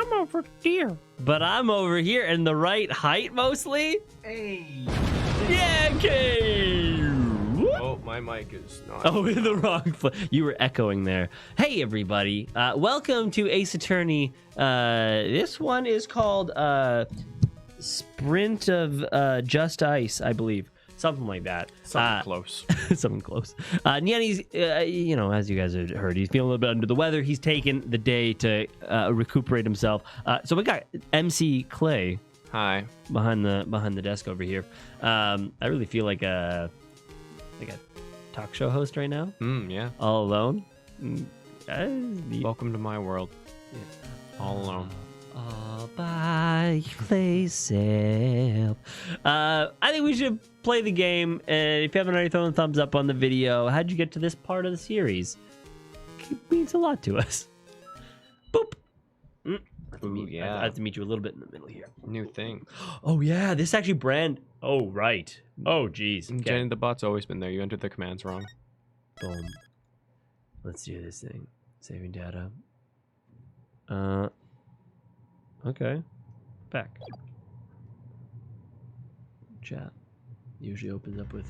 I'm over here. But I'm over here in the right height, mostly. Hey. NyanCave. Oh, my mic is not. Oh, in the wrong place. You were echoing there. Hey, everybody. Welcome to Ace Attorney. This one is called Sprint of Just Ice, I believe. Something like that. Something close. Something close. Nyan's, you know, as you guys have heard, he's feeling a little bit under the weather. He's taken the day to recuperate himself. So we got MC Clay. Hi. Behind the desk over here. I really feel like a talk show host right now. Yeah. All alone. Welcome to my world. Yeah. All alone. All by yourself. I think we should play the game. And if you haven't already, thrown a thumbs up on the video. How'd you get to this part of the series? It means a lot to us. Boop. Ooh, yeah. I have to meet you a little bit in the middle here. New thing. Oh yeah, this actually brand. Oh right. Oh geez. Okay. Jenny the bot's always been there. You entered the commands wrong. Boom. Let's do this thing. Saving data. Okay. Back. Chat. Usually opens up with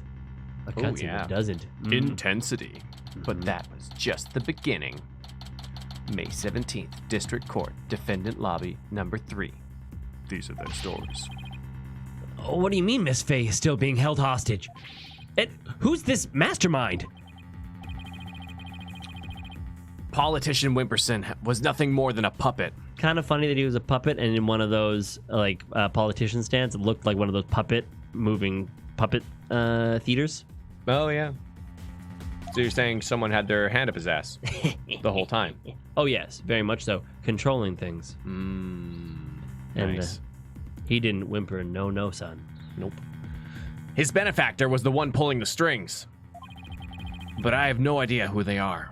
a cutscene. yeah. It doesn't. Intensity. But that was just the beginning. May 17th, District Court, Defendant Lobby, number 3. These are their stories. Oh, what do you mean Miss Faye is still being held hostage? And who's this mastermind? Politician Wimperson was nothing more than a puppet. Kind of funny that he was a puppet, and in one of those like politician stands, it looked like one of those moving puppet theaters. Oh, yeah. So you're saying someone had their hand up his ass the whole time? Oh, yes, very much so. Controlling things. And And he didn't whimper, no, son. Nope. His benefactor was the one pulling the strings. But I have no idea who they are.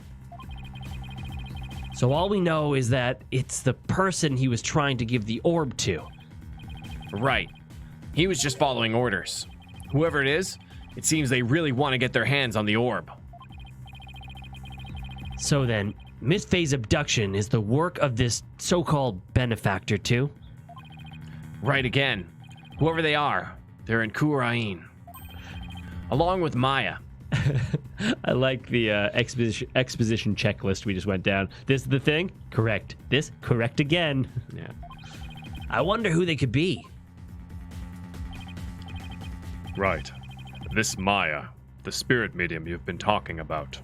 So all we know is that it's the person he was trying to give the orb to. Right. He was just following orders. Whoever it is, it seems they really want to get their hands on the orb. So then, Miss Faye's abduction is the work of this so-called benefactor too? Right again. Whoever they are, they're in KHURA'IN. Along with Maya. I like the exposition checklist we just went down. This is the thing? Correct. This? Correct again. Yeah. I wonder who they could be. Right. This Maya, the spirit medium you've been talking about.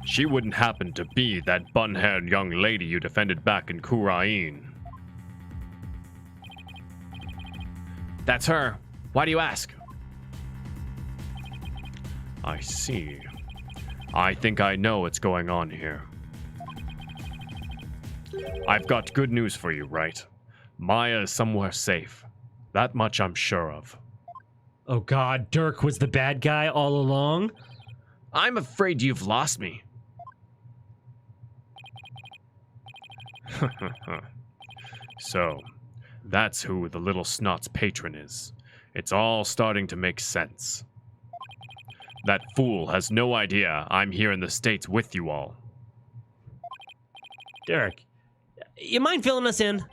She wouldn't happen to be that bun-haired young lady you defended back in KHURA'IN. That's her. Why do you ask? I see. I think I know what's going on here. I've got good news for you, right? Maya is somewhere safe. That much I'm sure of. Oh god, Dirk was the bad guy all along? I'm afraid you've lost me. So, that's who the little snot's patron is. It's all starting to make sense. That fool has no idea I'm here in the States with you all. Dirk, you mind filling us in?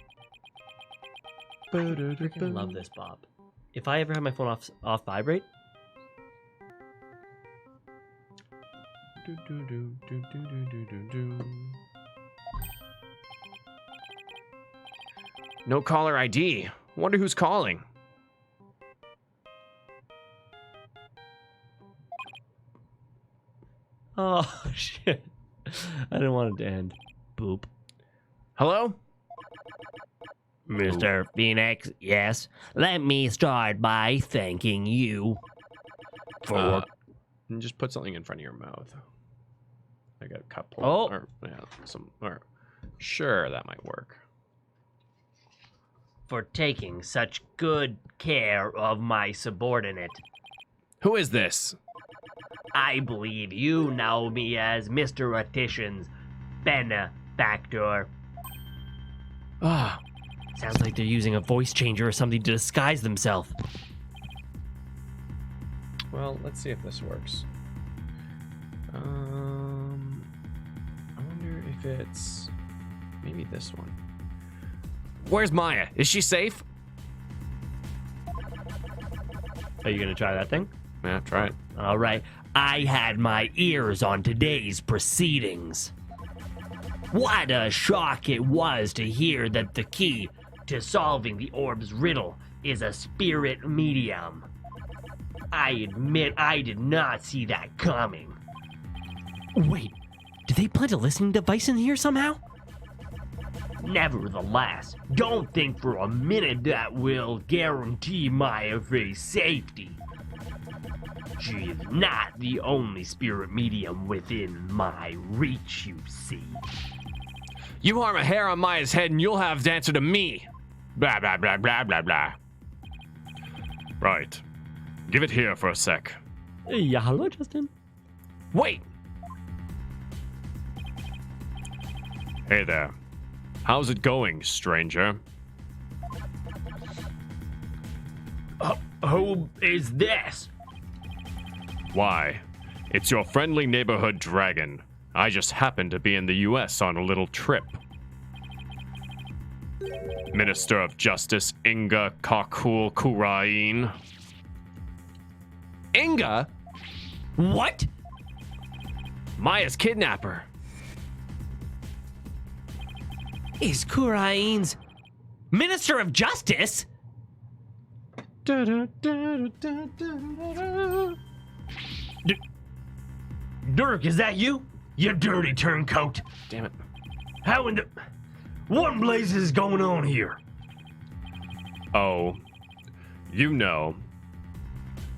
I freaking love this, Bob. If I ever have my phone off vibrate. No caller ID. Wonder who's calling. Oh, shit. I didn't want it to end. Boop. Hello? Mr. Phoenix, yes. Let me start by thanking you for... And just put something in front of your mouth. Like a cup pull. Oh. Or, yeah, sure, that might work. for taking such good care of my subordinate. Who is this? I believe you know me as Mr. Attition's benefactor. Ah, Sounds like they're using a voice changer or something to disguise themselves. well, let's see if this works. I wonder if it's maybe this one. Where's Maya? Is she safe? Are you going to try that thing? Yeah, try it. All right. I had my ears on today's proceedings. What a shock it was to hear that the key to solving the orb's riddle is a spirit medium. I admit I did not see that coming. Wait, did they plant a listening device in here somehow? Nevertheless, don't think for a minute that will guarantee Maya Faye's safety. She is not the only spirit medium within my reach, you see. You harm a hair on Maya's head and you'll have to answer to me. Blah, blah, blah, blah, blah, blah. Right. Give it here for a sec. Yeah, hello, Justin. Wait! Hey there. How's it going, stranger? Who is this? Why? It's your friendly neighborhood dragon. I just happened to be in the US on a little trip. Minister of Justice Inga KHURA'IN. Inga? What? Maya's kidnapper. Is KHURA'IN's Minister of Justice? Dirk, is that you? You dirty turncoat. Damn it. How in the... What in blazes is going on here? Oh, you know.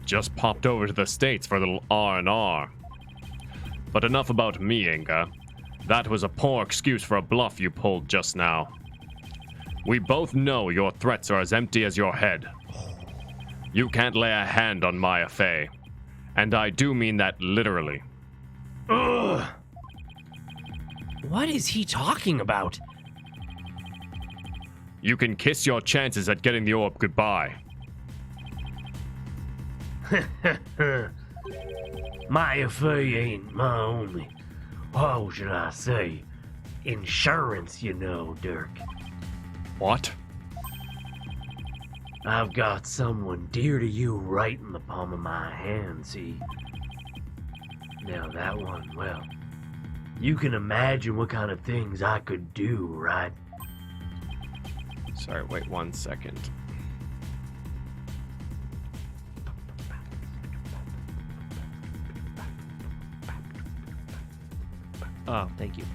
Just popped over to the States for a little R&R. But enough about me, Inga. That was a poor excuse for a bluff you pulled just now. We both know your threats are as empty as your head. You can't lay a hand on Maya Faye. And I do mean that literally. Ugh. What is he talking about? You can kiss your chances at getting the orb goodbye. Maya Faye ain't my only, how should I say, insurance, you know, Dirk. What? I've got someone dear to you right in the palm of my hand, see? Now that one, well, you can imagine what kind of things I could do, right? Sorry, wait 1 second. Oh, thank you.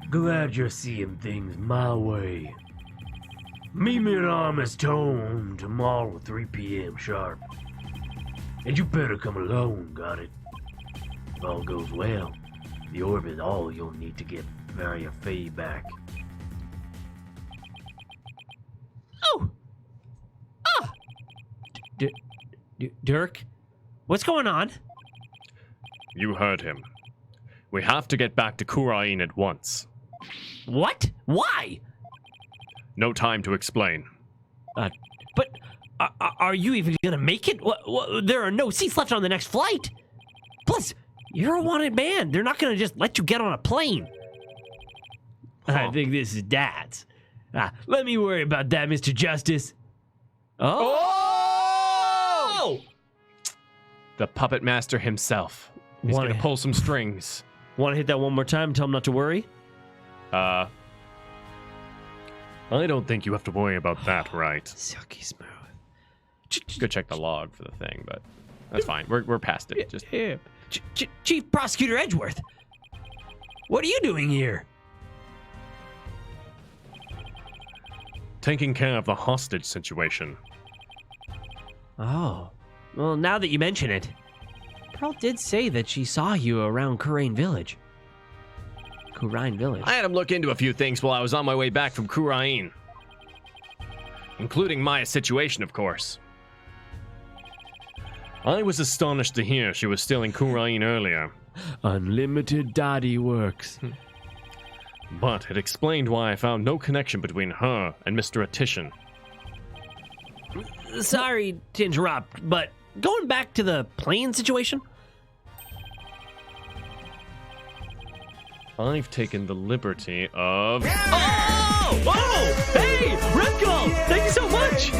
Glad you're seeing things my way. Meet me at Amorous Tomb tomorrow at 3 p.m. sharp. And you better come alone, got it? If all goes well, the orb is all you'll need to get Maya Faye back. Oh! Ah! Dirk? What's going on? You heard him. We have to get back to KHURA'IN at once. What? Why? No time to explain. But are you even gonna make it? There are no seats left on the next flight. Plus, you're a wanted man. They're not gonna just let you get on a plane. I think this is Dad's. Let me worry about that, Mr. Justice. Oh! The puppet master himself. He's gonna pull some strings. Want to hit that one more time? Tell him not to worry. I don't think you have to worry about that, right? Silky smooth. Go check the log for the thing, but that's fine. We're past it. Just Chief Prosecutor Edgeworth, what are you doing here? Taking care of the hostage situation. Oh, well, now that you mention it, Pearl did say that she saw you around KHURA'IN Village. KHURA'IN Village. I had him look into a few things while I was on my way back from KHURA'IN. Including Maya's situation, of course. I was astonished to hear she was still in KHURA'IN earlier. Unlimited Dottie works. But it explained why I found no connection between her and Mr. Attition. Sorry to interrupt, but going back to the plane situation. I've taken the liberty of... Oh! Oh! Hey! Red Gull! Thank you so much!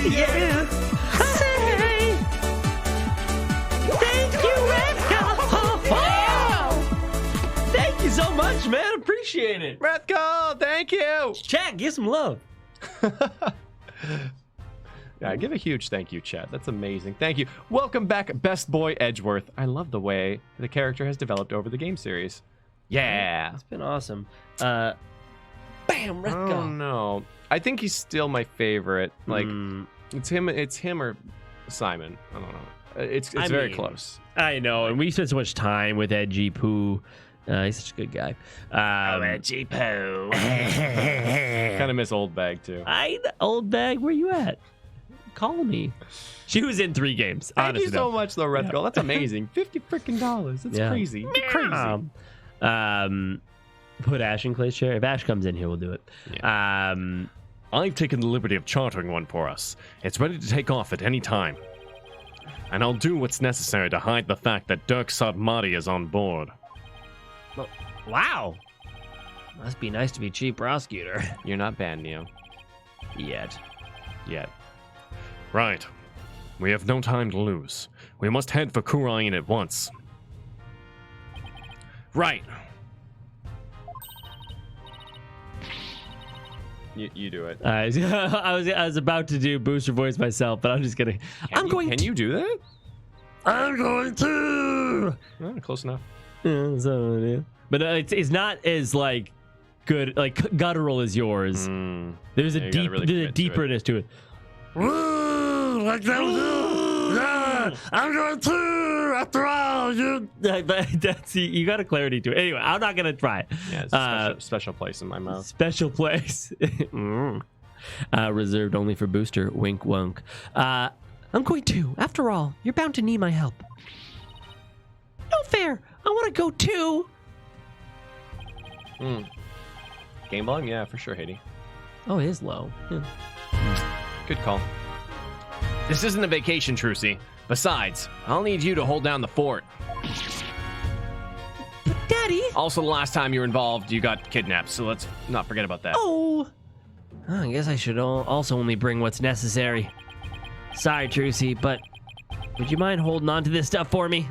Yeah. Say, thank you, Red Gull! Wow! Thank you so much, man. Appreciate it. Red Gull, thank you. Chat, give some love. Yeah, give a huge thank you, chat. That's amazing. Thank you. Welcome back, Best Boy Edgeworth. I love the way the character has developed over the game series. Yeah. It's been awesome. Bam, Red Oh Gull. no. I think he's still my favorite. Like it's him or Simon. I don't know. It's very close. I know, and we spent so much time with Edgy Poo. He's such a good guy. Edgy Poo. Kind of miss Old Bag too. Old Bag, where you at? Call me. She was in 3 games. Thank honestly, you so much, though, Red Gull. That's amazing. $50 freaking. That's crazy. Crazy. Put Ash in Clay's chair. If Ash comes in here, we'll do it. Yeah. I've taken the liberty of chartering one for us. It's ready to take off at any time. And I'll do what's necessary to hide the fact that Dirk Sadmati is on board. Wow. Must be nice to be chief prosecutor. You're not banned, Neo. Yet. Right. We have no time to lose. We must head for KHURA'IN at once. Right. You do it. I was about to do booster voice myself, but I'm just gonna. Can you do that? I'm going to. Oh, close enough. Yeah, so, yeah. But it's not as like good, like guttural as yours. There's a deeperness to it. Like that. I'm going to. After all, you. That's you got a clarity to it. Anyway, I'm not gonna try it. Yeah, it's a special place in my mouth. Special place. Reserved only for booster. Wink, wunk. I'm going to. After all, you're bound to need my help. No fair. I want to go too. Game volume? Yeah, for sure, Haiti. Oh, it is low. Yeah. Good call. This isn't a vacation, Trucy. Besides, I'll need you to hold down the fort. But Daddy. Also, the last time you were involved, you got kidnapped, so let's not forget about that. Oh. I guess I should also only bring what's necessary. Sorry, Trucy, but would you mind holding on to this stuff for me?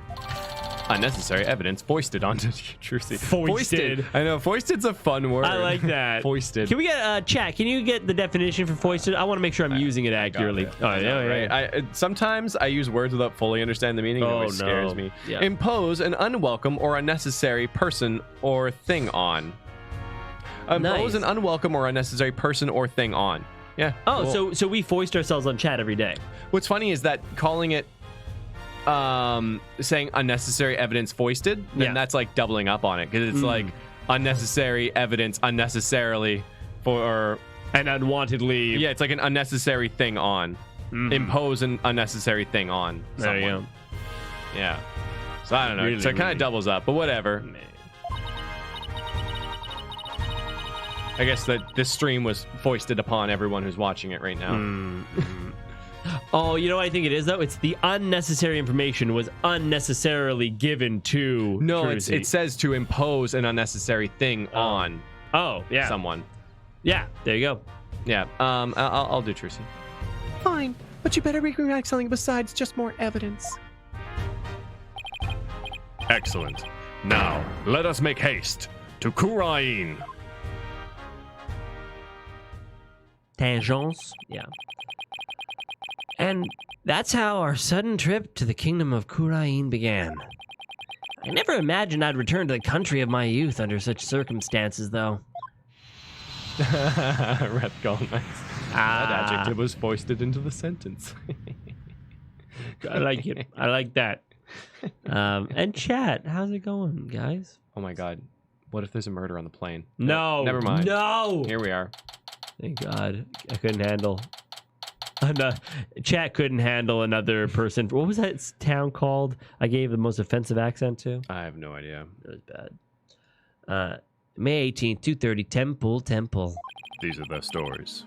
Unnecessary evidence foisted onto Trucy. Foisted. I know, foisted's a fun word. I like that. Foisted. Can we get chat? Can you get the definition for foisted? I want to make sure I'm using it accurately. Right. Sometimes I use words without fully understanding the meaning. It always scares me. Yeah. Impose an unwelcome or unnecessary person or thing on. Impose an unwelcome or unnecessary person or thing on. Yeah. Oh, cool. so we foist ourselves on chat every day. What's funny is that calling it saying unnecessary evidence foisted, then that's like doubling up on it, because it's like unnecessary evidence unnecessarily for an unwanted leave. Yeah, it's like an unnecessary thing on. Impose an unnecessary thing on someone. There you go. Yeah. So I don't know. Really, so it kind of doubles up, but whatever. I guess that this stream was foisted upon everyone who's watching it right now. Oh, you know what I think it is, though? It's the unnecessary information was unnecessarily given to Trucy. It says to impose an unnecessary thing on someone. Yeah, there you go. Yeah, I'll do Trucy. Fine, but you better bring back something besides just more evidence. Excellent. Now, let us make haste to KHURA'IN. Tangents? Yeah. And that's how our sudden trip to the kingdom of KHURA'IN began. I never imagined I'd return to the country of my youth under such circumstances, though. Red Gull, nice. That adjective was foisted into the sentence. I like it. I like that. And chat, how's it going, guys? Oh my god. What if there's a murder on the plane? No. Never mind. No. Here we are. Thank God. I couldn't handle. Chat couldn't handle another person. What was that town called I gave the most offensive accent to? I have no idea. It was bad. May 18th, 2:30, Temple. These are their stories.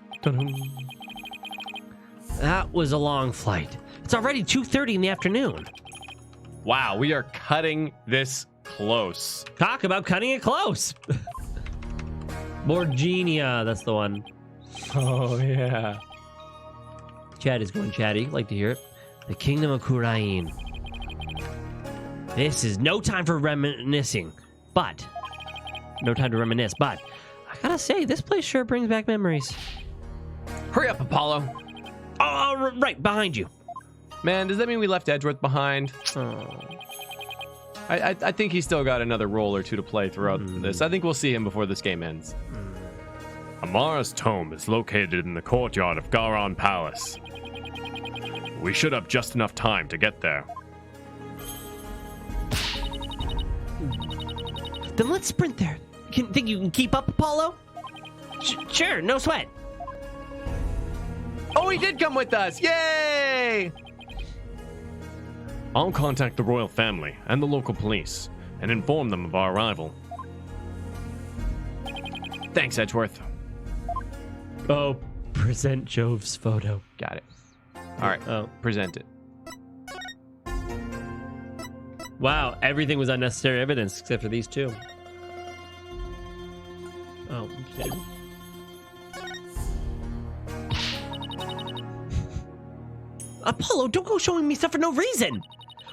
That was a long flight. It's already 2:30 in the afternoon. Wow, we are cutting this close. Talk about cutting it close. Morginia, that's the one. Oh, yeah. Chat is going chatty. Like to hear it. The Kingdom of KHURA'IN. This is no time for reminiscing, but no time to reminisce. But I gotta say, this place sure brings back memories. Hurry up, Apollo. Oh, right behind you. Man, does that mean we left Edgeworth behind? Oh. I think he's still got another role or two to play throughout this. I think we'll see him before this game ends. Amara's tomb is located in the courtyard of Garan Palace. We should have just enough time to get there. Then let's sprint there. Think you can keep up, Apollo? Sure, no sweat. Oh, he did come with us! Yay! I'll contact the royal family and the local police and inform them of our arrival. Thanks, Edgeworth. Oh, present Jove's photo. Got it. All right, present it. Wow, everything was unnecessary evidence except for these two. Oh, okay. Apollo, don't go showing me stuff for no reason.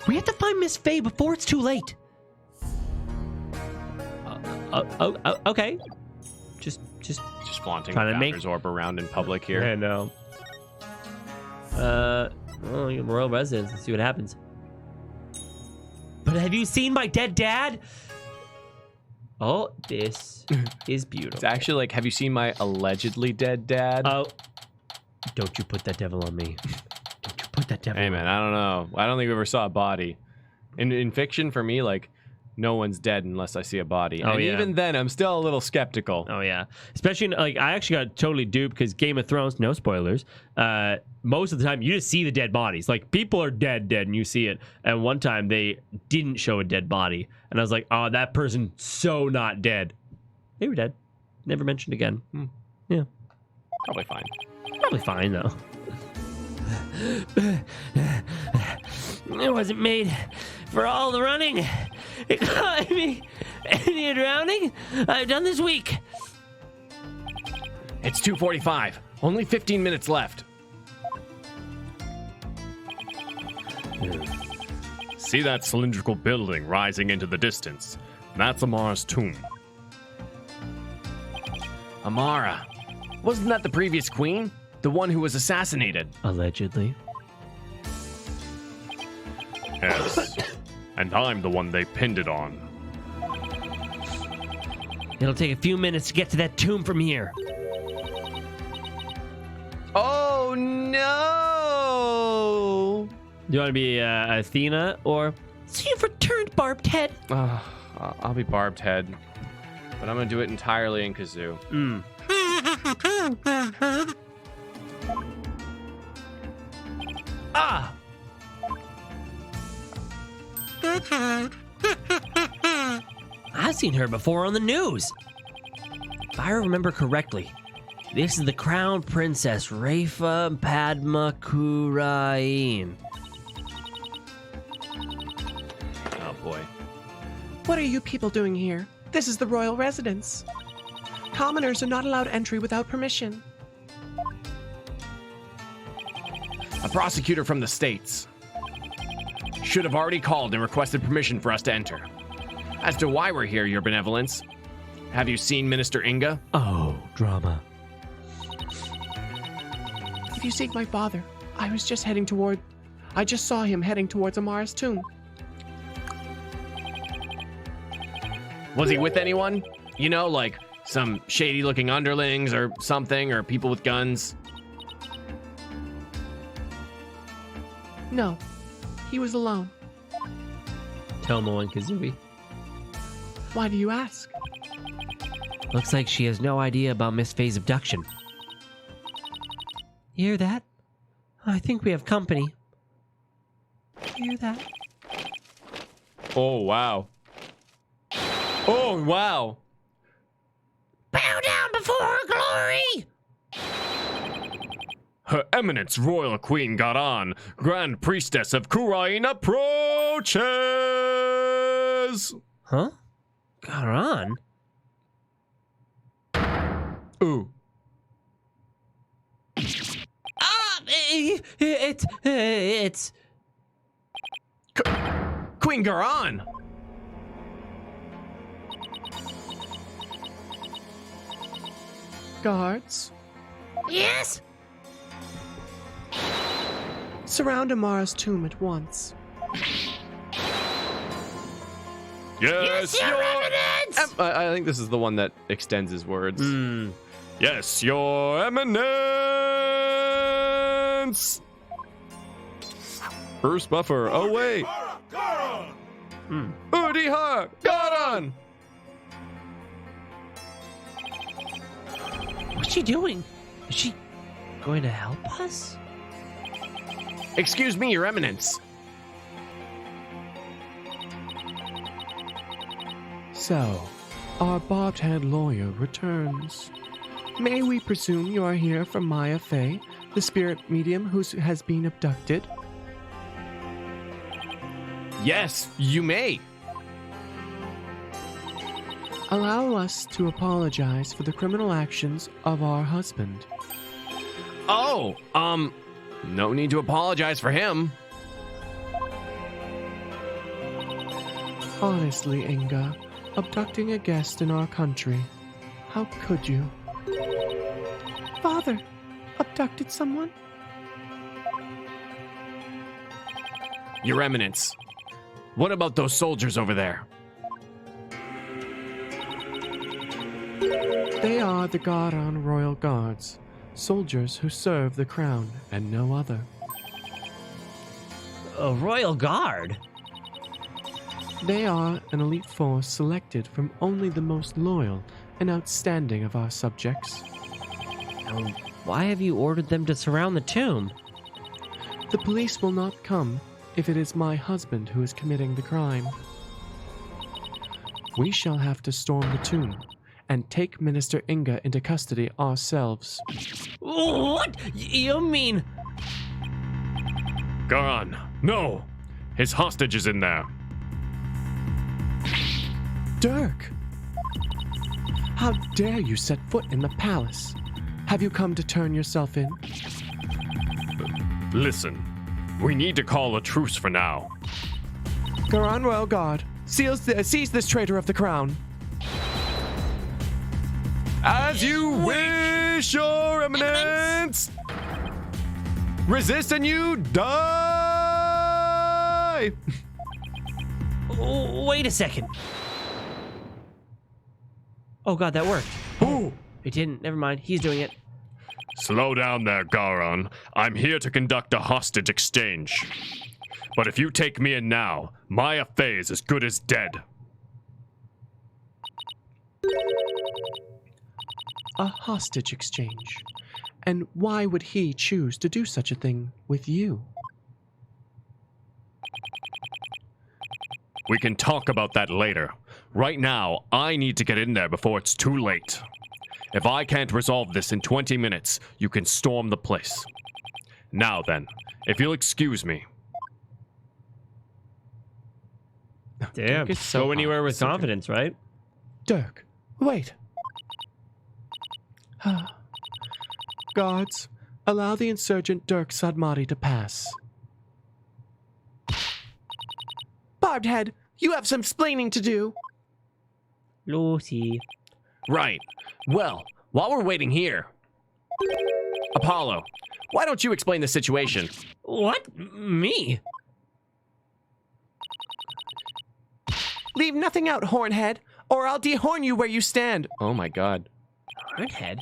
We have to find Miss Faye before it's too late. Okay. Just flaunting trying to make Founder's Orb around in public here. I know. Well, you royal residence. Let's see what happens. But have you seen my dead dad? Oh, this is beautiful. It's actually like, have you seen my allegedly dead dad? Oh, don't you put that devil on me. Don't you put that devil Hey on man, me. I don't know. I don't think we ever saw a body. In fiction, for me, like, no one's dead unless I see a body. Oh, and yeah. even then, I'm still a little skeptical. Oh, yeah. Especially, like, I actually got totally duped because Game of Thrones, no spoilers, most of the time you just see the dead bodies. Like, people are dead, and you see it. And one time they didn't show a dead body. And I was like, oh, that person so not dead. They were dead. Never mentioned again. Yeah. Probably fine. Probably fine, though. It wasn't made for all the running, climbing, and the drowning I've done this week. It's 2:45. Only 15 minutes left. See that cylindrical building rising into the distance? That's Amara's tomb. Amara. Wasn't that the previous queen? The one who was assassinated? Allegedly. Yes. And I'm the one they pinned it on. It'll take a few minutes to get to that tomb from here. Oh, no! Do you want to be Athena or... So you've returned, Barbed Head. I'll be Barbed Head. But I'm going to do it entirely in Kazoo. Ah! I've seen her before on the news. If I remember correctly, this is the Crown Princess Rafa Padma KHURA'IN. Oh, boy. What are you people doing here? This is the royal residence. Commoners are not allowed entry without permission. A prosecutor from the States. Should have already called and requested permission for us to enter. As to why we're here, Your Benevolence, have you seen Minister Inga? Oh, drama. If you seek my father, I just saw him heading towards Amara's tomb. Was he with anyone? You know, like some shady-looking underlings or something, or people with guns? No, he was alone. Tomo and Kazooie. Why do you ask? Looks like she has no idea about Miss Faye's abduction. You hear that? I think we have company. You hear that? Oh, wow. Oh, wow. Bow down before her glory! Her Eminence Royal Queen Garan, Grand Priestess of KHURA'IN, approaches! Huh? Garan? Ooh. It's Queen Garan! Guards, yes. surround Amara's tomb at once. Yes, Your your Eminence! I think this is the one that extends his words. Yes, your Eminence! First buffer, away! Udihar, Garan! What's she doing? Is she going to help us? Excuse me, Your Eminence. So, our bobbed-head lawyer returns. May we presume you are here from Maya Fey, the spirit medium who has been abducted? Yes, you may. Allow us to apologize for the criminal actions of our husband. Oh, no need to apologize for him. Honestly, Inga, abducting a guest in our country, how could you? Father, abducted someone? Your Eminence, what about those soldiers over there? They are the Garan Royal Guards, soldiers who serve the crown and no other. A royal guard? They are an elite force selected from only the most loyal and outstanding of our subjects. Why have you ordered them to surround the tomb? The police will not come if it is my husband who is committing the crime. We shall have to storm the tomb and take Minister Inga into custody ourselves. What? You mean... Garan, no! His hostage is in there. Dirk! How dare you set foot in the palace? Have you come to turn yourself in? Listen, we need to call a truce for now. Garan Royal Guard, seize this traitor of the crown. As you wish, Your Eminence! Resist and you die! Oh, wait a second. Oh god, that worked. Ooh. It didn't. Never mind. He's doing it. Slow down there, Garan. I'm here to conduct a hostage exchange. But if you take me in now, Maya Fey is as good as dead. A hostage exchange. And why would he choose to do such a thing with you? We can talk about that later. Right now, I need to get in there before it's too late. If I can't resolve this in 20 minutes, you can storm the place. Now then, if you'll excuse me. Damn. Dirk is so Go anywhere with opposite. confidence, right? Dirk, wait. Guards, allow the insurgent Dirk Sadmati to pass. Barbed Head, you have some explaining to do. Lucy. Right. Well, while we're waiting here, Apollo, why don't you explain the situation? What? Me? Leave nothing out, Hornhead, or I'll dehorn you where you stand. Oh my god. Hardhead?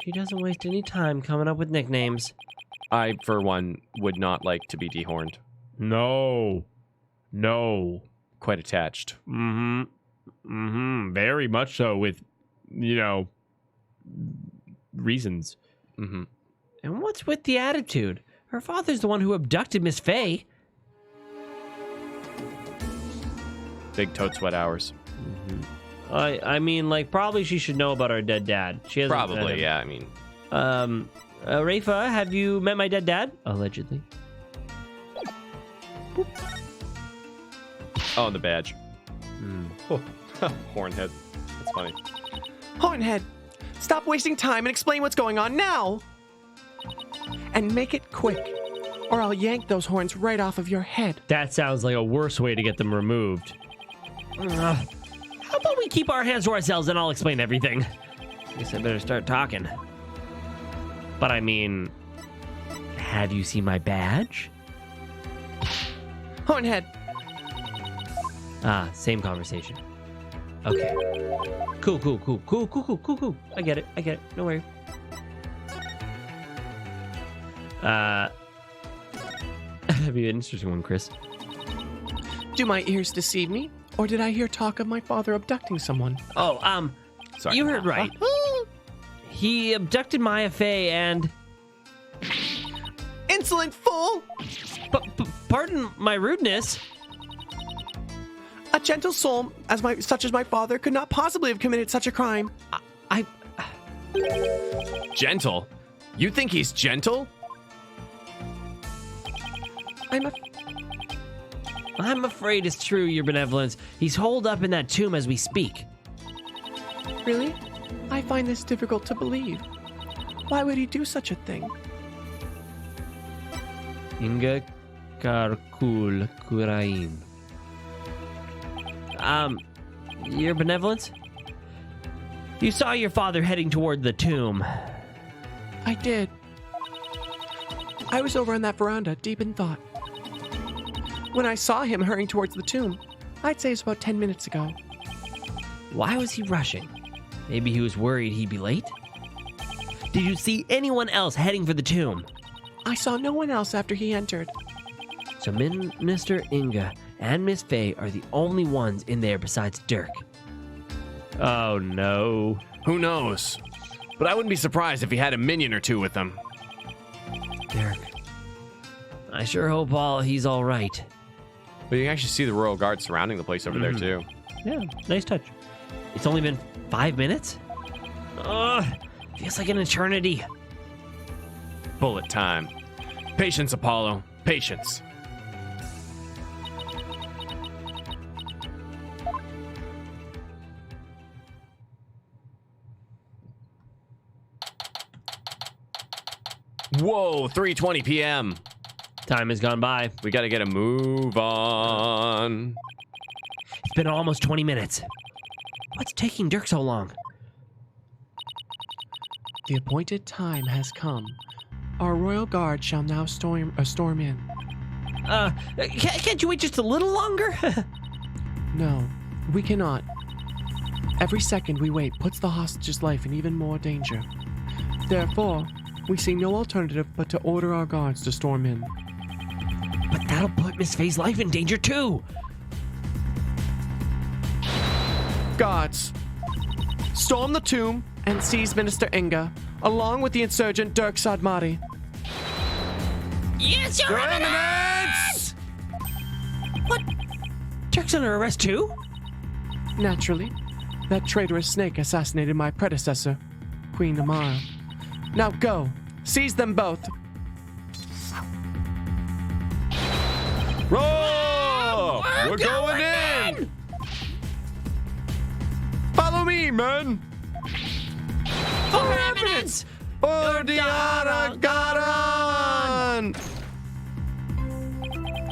She doesn't waste any time coming up with nicknames. I, for one, would not like to be dehorned. No. No. Quite attached. Very much so with, reasons. Mm-hmm. And what's with the attitude? Her father's the one who abducted Miss Fey. Big toad sweat hours. I mean, like, probably she should know about our dead dad. She hasn't. Probably, yeah, I mean. Rafa, have you met my dead dad? Allegedly. Oh, and the badge. Oh, Hornhead. That's funny. Hornhead, stop wasting time and explain what's going on now! And make it quick, or I'll yank those horns right off of your head. That sounds like a worse way to get them removed. How about we keep our hands to ourselves and I'll explain everything? Guess I better start talking. But I mean, have you seen my badge? Hornhead, Ah, same conversation. Okay. Cool. I get it. No worry. That'd be an interesting one, Chris. do my ears deceive me? Or did I hear talk of my father abducting someone? Oh, Sorry. you heard right. He abducted Maya Fey and... Insolent fool! Pardon my rudeness. A gentle soul such as my father could not possibly have committed such a crime. Gentle? You think he's gentle? I'm afraid it's true, Your Benevolence. He's holed up in that tomb as we speak. Really? I find this difficult to believe. Why would he do such a thing? Inga Karkul KHURA'IN. Your Benevolence? You saw your father heading toward the tomb. I did. I was over on that veranda, deep in thought. When I saw him hurrying towards the tomb, I'd say it's about 10 minutes ago. Why was he rushing? Maybe he was worried he'd be late? Did you see anyone else heading for the tomb? I saw no one else after he entered. So Minister Inga and Miss Fey are the only ones in there besides Dirk. Oh no. Who knows? But I wouldn't be surprised if he had a minion or two with him. Dirk. I sure hope he's all right. But you can actually see the Royal Guard surrounding the place over there, too. Yeah, nice touch. It's only been 5 minutes? Ugh, feels like an eternity. Bullet time. Patience, Apollo. Patience. Whoa, 3:20 p.m. Time has gone by. We got to get a move on. It's been almost 20 minutes. What's taking Dirk so long? The appointed time has come. Our Royal Guard shall now storm in. Can't you wait just a little longer? No, we cannot. Every second we wait puts the hostage's life in even more danger. Therefore, we see no alternative but to order our guards to storm in. But that'll put Miss Fey's life in danger too. Guards, storm the tomb and seize Minister Inga, along with the insurgent Dirk Sadmati. Yes, Your Eminence! What? Dirk's under arrest too? Naturally, that traitorous snake assassinated my predecessor, Queen Amara. Now go, seize them both. Roll! We're going in! Follow me, men! For evidence! Ordiana Garan!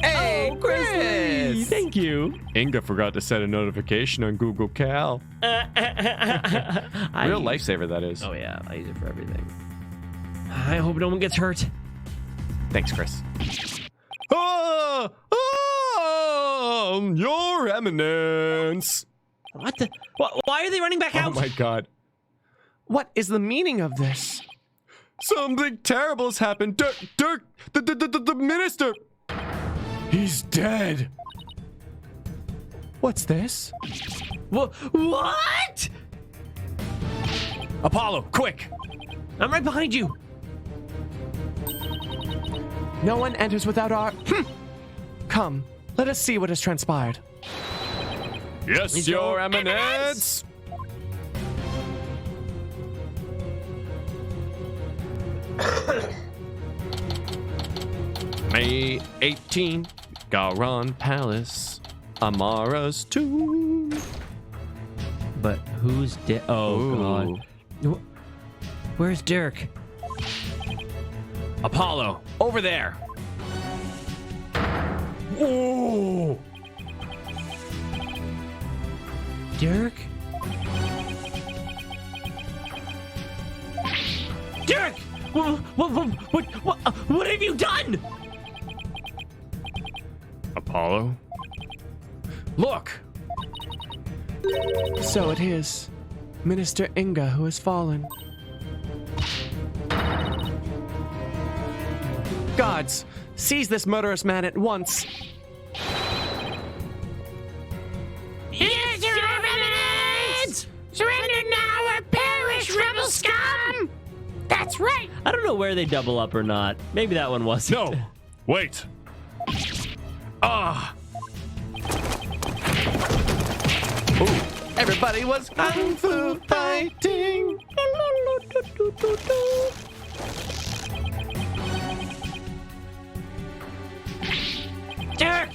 Hey, Chris! Thank you. Inga forgot to set a notification on Google Cal. Real lifesaver, that is. Oh yeah, I use it for everything. I hope no one gets hurt. Thanks, Chris. Your Eminence! What the? Why are they running back out? Oh my god. What is the meaning of this? Something terrible has happened. Dirk, the minister. He's dead. What's this? What? Apollo, quick! I'm right behind you. No one enters without our... Come, let us see what has transpired. Yes, Your Eminence. May 18, Garon Palace, Amara's Tomb. But who's dead? Oh, Ooh. God. Where's Dirk? Apollo, over there. Whoa! Dirk? Dirk! What have you done? Apollo? Look! So it is Minister Inga who has fallen. Gods, seize this murderous man at once. Here's your evidence! Surrender now or perish, rebel scum! That's right! I don't know where they double up or not. Maybe that one wasn't. No! Wait! Ah! Everybody was kung fu fighting. Dirk!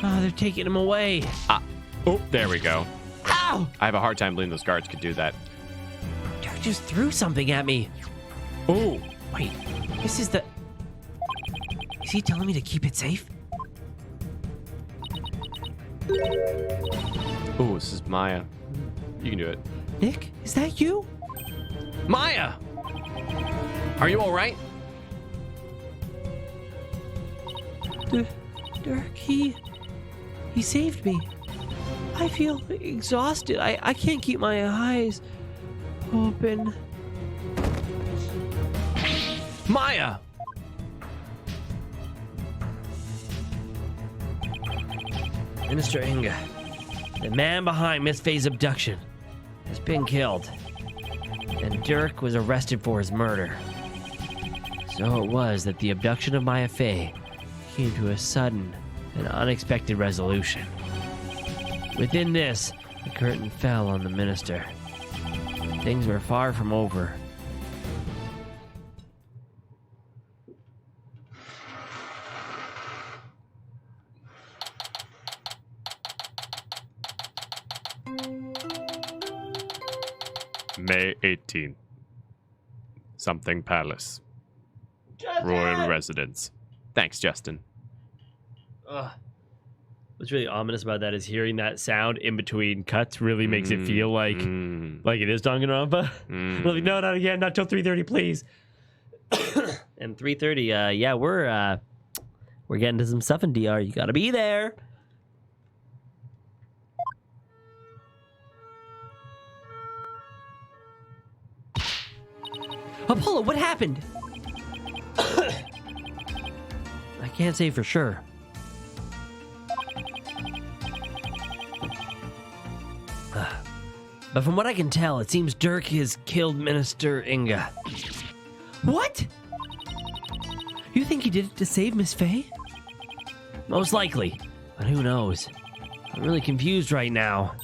Oh, they're taking him away. Oh, there we go. Ow! I have a hard time believing those guards could do that. Dirk just threw something at me. Oh, Wait, this is the... Is he telling me to keep it safe? oh, this is Maya. You can do it. Nick, is that you? Maya! Are you all right? Dirk, he saved me. I feel exhausted. I can't keep my eyes open. Maya! Minister Inga, the man behind Miss Faye's abduction, has been killed. And Dirk was arrested for his murder. So it was that the abduction of Maya Faye came to a sudden and unexpected resolution. Within this, the curtain fell on the minister. Things were far from over. May 18th. Something Palace. Royal Residence. Thanks, Justin. What's really ominous about that is hearing that sound in between cuts really makes it feel like it is Danganronpa. Like, no, not again, not till 3:30, please. And 3:30, yeah, we're getting to some stuff in DR. You gotta be there. Apollo, what happened? I can't say for sure. But from what I can tell, it seems Dirk has killed Minister Inga. What? You think he did it to save Miss Faye? Most likely, but who knows? I'm really confused right now.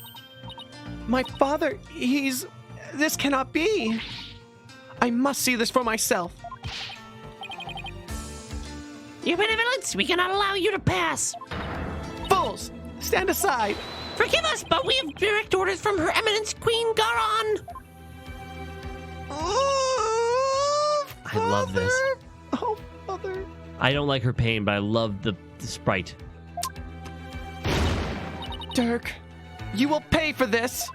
My father, this cannot be. I must see this for myself. Your benevolence, we cannot allow you to pass. Fools, stand aside. Forgive us, but we have direct orders from Her Eminence Queen Garon. I love this. Oh, mother. I don't like her pain, but I love the sprite. Dirk, you will pay for this.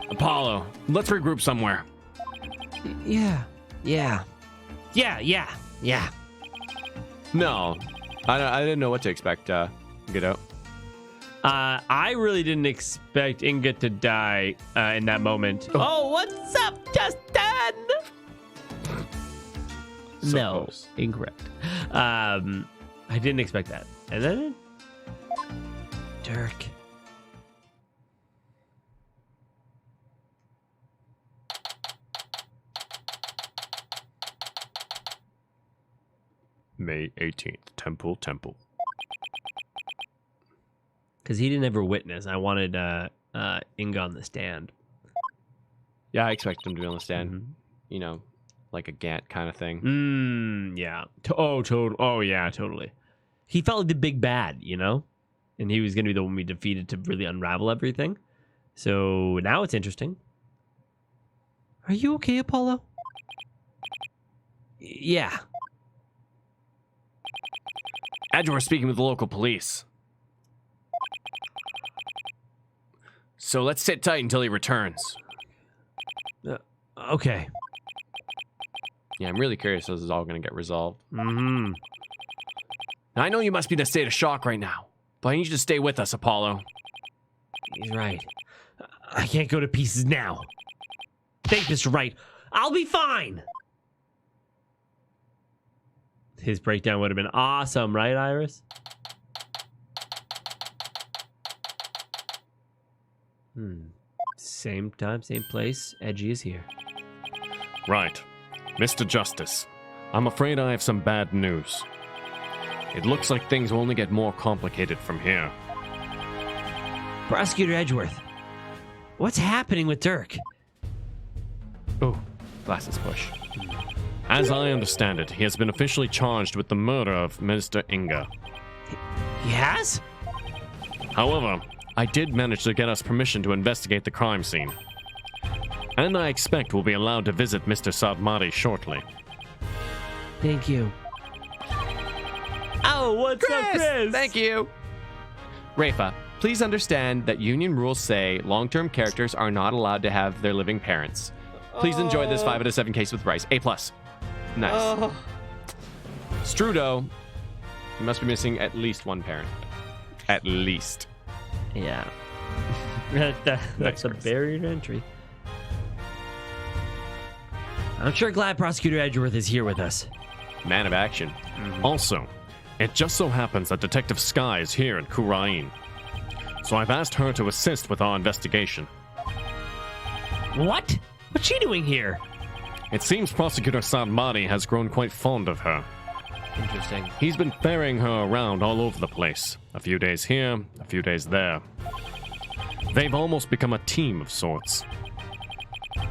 Apollo, let's regroup somewhere. Yeah. No, I didn't know what to expect. Get out. I really didn't expect Inga to die in that moment. Oh, what's up, Justin? No, close. incorrect. I didn't expect that. And then Dirk. May 18th. Temple. Because he didn't ever witness. I wanted Inga on the stand. Yeah, I expect him to be able to stand. Mhm. You know, like a Gant kind of thing. Yeah. Oh, yeah, totally. He felt like the big bad, you know? And he was going to be the one we defeated to really unravel everything. So now it's interesting. Are you okay, Apollo? Yeah. Edgeworth speaking with the local police. So let's sit tight until he returns. Okay. Yeah, I'm really curious how this is all going to get resolved. Mm-hmm. Now, I know you must be in a state of shock right now, but I need you to stay with us, Apollo. He's right. I can't go to pieces now. Thank Mr. Wright. I'll be fine. His breakdown would have been awesome, right, Iris? Same time, same place. Edgy is here. Right. Mr. Justice, I'm afraid I have some bad news. It looks like things will only get more complicated from here. Prosecutor Edgeworth, what's happening with Dirk? Oh, glasses push. As I understand it, he has been officially charged with the murder of Mr. Inga. He has? However, I did manage to get us permission to investigate the crime scene. And I expect we'll be allowed to visit Mr. Sadmari shortly. Thank you. Oh, what's up, Chris? Thank you. Rafa, please understand that union rules say long-term characters are not allowed to have their living parents. Please enjoy this 5 out of 7 case with rice. A+. Nice. Strudo, you must be missing at least one parent. At least. Yeah. That's a barrier to entry. I'm sure glad Prosecutor Edgeworth is here with us. Man of action. Also, it just so happens that Detective Sky is here in KHURA'IN. So I've asked her to assist with our investigation. What? What's she doing here? It seems Prosecutor Sadmari has grown quite fond of her. Interesting. He's been ferrying her around all over the place. A few days here, a few days there. They've almost become a team of sorts.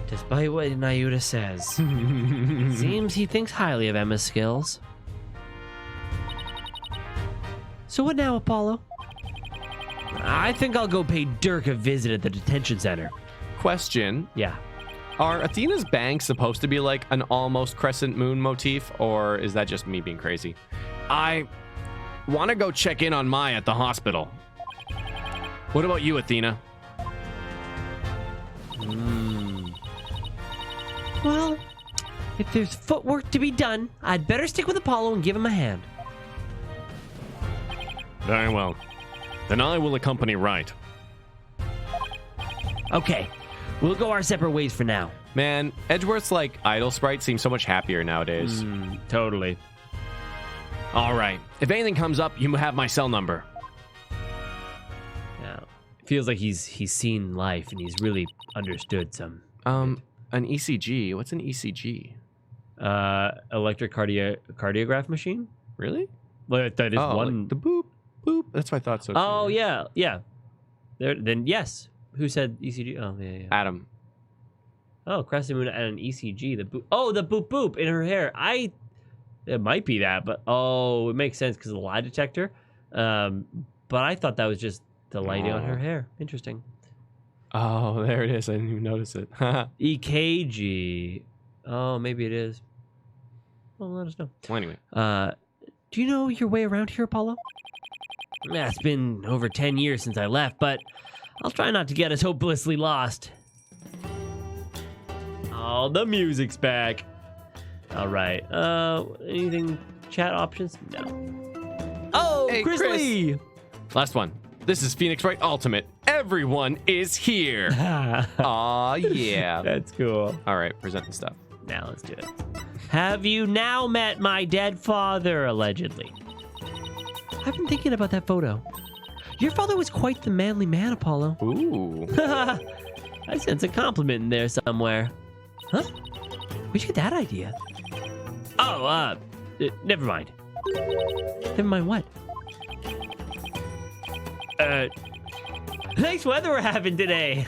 Despite what Nayuta says, seems he thinks highly of Emma's skills. So what now, Apollo? I think I'll go pay Dirk a visit at the detention center. Question. Yeah. Are Athena's banks supposed to be like an almost crescent moon motif, or is that just me being crazy? I want to go check in on Maya at the hospital. What about you, Athena? Well, if there's footwork to be done, I'd better stick with Apollo and give him a hand. Very well. Then I will accompany Wright. Okay, we'll go our separate ways for now. Man, Edgeworth's like idle sprite seems so much happier nowadays. Totally. All right. If anything comes up, you have my cell number. Yeah. Feels like he's seen life and he's really understood some. An ECG. What's an ECG? Electric cardiograph machine? Really? Well, that is one. Like the boop boop. That's what I thought. So. Oh yeah. There. Then yes. Who said ECG? Oh yeah. Adam. Oh, Crescent Moon and an ECG. The boop. Oh, the boop boop in her hair. It might be that, but it makes sense because of the lie detector. But I thought that was just the lighting on her hair. Interesting. Oh, there it is. I didn't even notice it. EKG. Oh, maybe it is. Well, let us know. Well, anyway. Do you know your way around here, Apollo? Yeah, it's been over 10 years since I left, but I'll try not to get us hopelessly lost. Oh, the music's back. All right. Anything? Chat options? No. Oh, Hey, Chris Chris. Lee. Last one. This is Phoenix Wright Ultimate. Everyone is here. Aw, yeah. That's cool. All right, presenting stuff. Now let's do it. Have you now met my dead father, allegedly? I've been thinking about that photo. Your father was quite the manly man, Apollo. Ooh. I sense a compliment in there somewhere. Huh? Where'd you get that idea? Oh, never mind. Never mind what? Nice weather we're having today.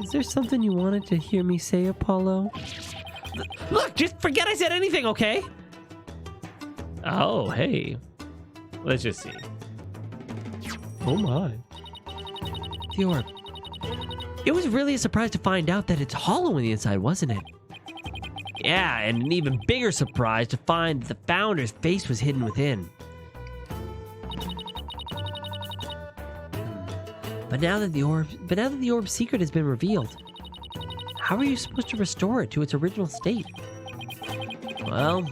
Is there something you wanted to hear me say, Apollo? Look, just forget I said anything, okay? Oh, hey. Let's just see. Oh my. The orb. It was really a surprise to find out that it's hollow on the inside, wasn't it? Yeah, and an even bigger surprise to find that the founder's face was hidden within. But now that the orb's secret has been revealed, how are you supposed to restore it to its original state? Well,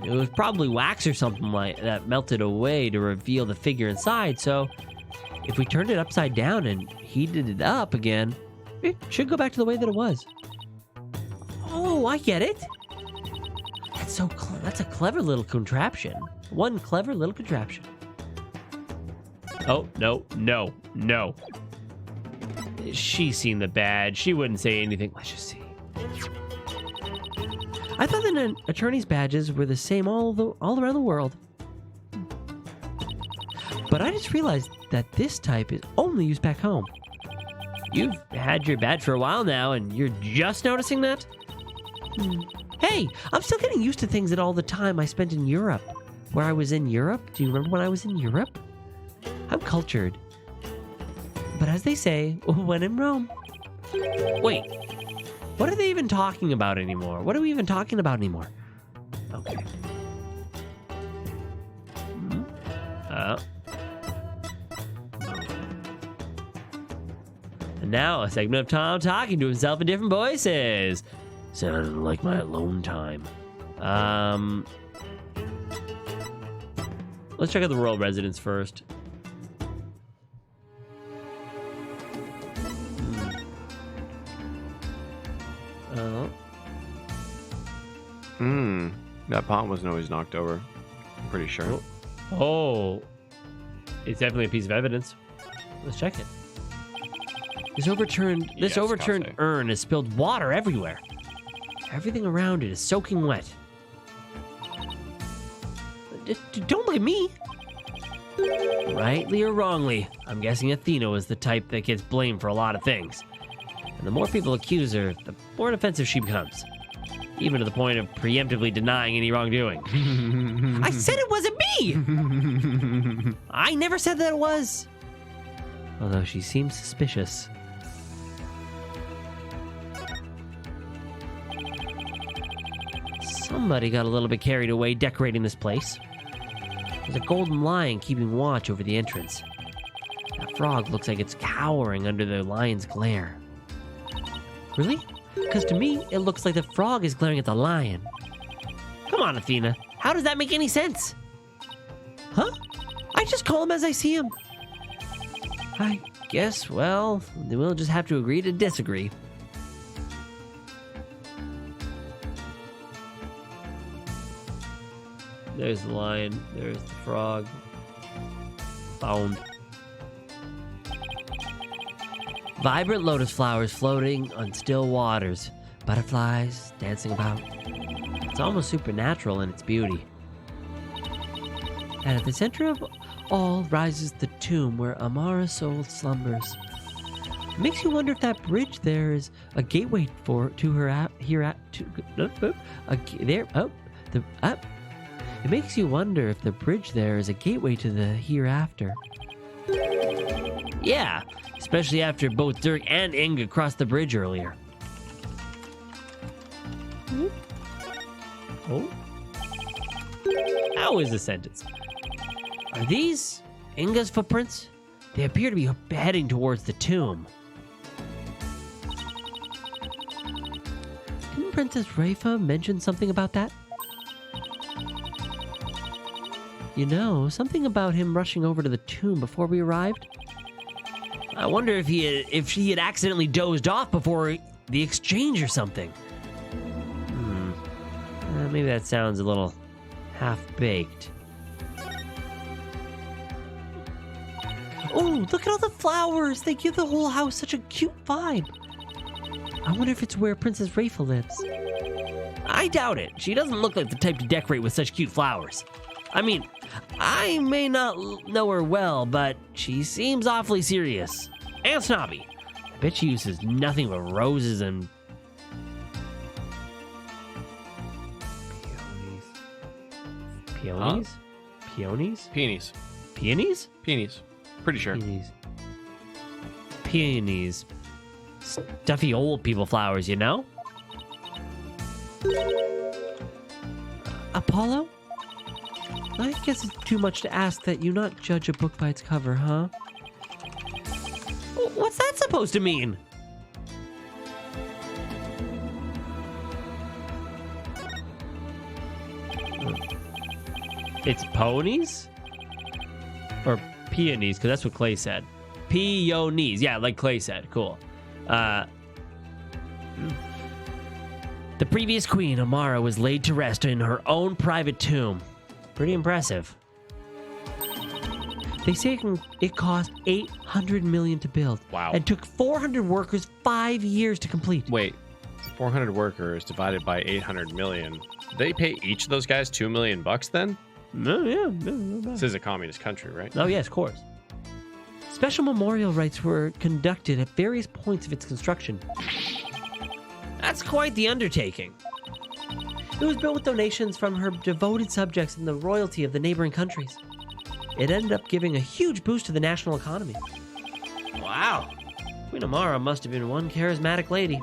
it was probably wax or something like that melted away to reveal the figure inside, so if we turned it upside down and heated it up again, it should go back to the way that it was. Oh, I get it. That's a clever little contraption. One clever little contraption. Oh, no. She's seen the badge. She wouldn't say anything. Let's just see. I thought that an attorney's badges were the same all around the world. But I just realized that this type is only used back home. You've had your badge for a while now, and you're just noticing that? Hey, I'm still getting used to things that all the time I spent in Europe. Where I was in Europe? Do you remember when I was in Europe? I'm cultured. But as they say, when in Rome. Wait, what are they even talking about anymore? What are we even talking about anymore? Okay. And now a segment of Tom talking to himself in different voices. Sounded like my alone time. Let's check out the royal residence first. That pot wasn't always knocked over. I'm pretty sure. Oh. It's definitely a piece of evidence. Let's check it. This overturned urn has spilled water everywhere. Everything around it is soaking wet. Don't look at me. Rightly or wrongly, I'm guessing Athena was the type that gets blamed for a lot of things. And the more people accuse her, the more defensive she becomes. Even to the point of preemptively denying any wrongdoing. I said it wasn't me! I never said that it was. Although she seems suspicious. Somebody got a little bit carried away decorating this place. There's a golden lion keeping watch over the entrance. That frog looks like it's cowering under the lion's glare. Really? Because to me, it looks like the frog is glaring at the lion. Come on, Athena. How does that make any sense? Huh? I just call him as I see him. I guess, well, we'll just have to agree to disagree. There's the lion. There's the frog. Found. Vibrant lotus flowers floating on still waters. Butterflies dancing about. It's almost supernatural in its beauty. And at the center of all rises the tomb where Amara's soul slumbers. It makes you wonder if that bridge there is a gateway to her It makes you wonder if the bridge there is a gateway to the hereafter. Yeah, especially after both Dirk and Inga crossed the bridge earlier. Oh? How is the sentence? Are these Inga's footprints? They appear to be heading towards the tomb. Didn't Princess Rafa mention something about that? You know, something about him rushing over to the tomb before we arrived? I wonder if she had accidentally dozed off before the exchange or something. Maybe that sounds a little half-baked. Oh, look at all the flowers! They give the whole house such a cute vibe. I wonder if it's where Princess Rafa lives. I doubt it. She doesn't look like the type to decorate with such cute flowers. I mean, I may not know her well, but she seems awfully serious and snobby. Bet she uses nothing but roses and peonies. Peonies? Peonies. Peonies? Peonies. Pretty sure. Peonies. Peonies. Stuffy old people flowers, you know? Apollo? I guess it's too much to ask that you not judge a book by its cover, huh? What's that supposed to mean? It's ponies? Or peonies, because that's what Clay said. Peonies. Yeah, like Clay said. Cool. The previous queen, Amara, was laid to rest in her own private tomb. Pretty impressive. They say it cost $800 million to build. Wow. And took 400 workers 5 years to complete. Wait, 400 workers divided by 800 million. They pay each of those guys $2 million then? No, yeah. No, This is a communist country, right? Oh, yes, of course. Special memorial rites were conducted at various points of its construction. That's quite the undertaking. It was built with donations from her devoted subjects and the royalty of the neighboring countries. It ended up giving a huge boost to the national economy. Wow. Queen Amara must have been one charismatic lady.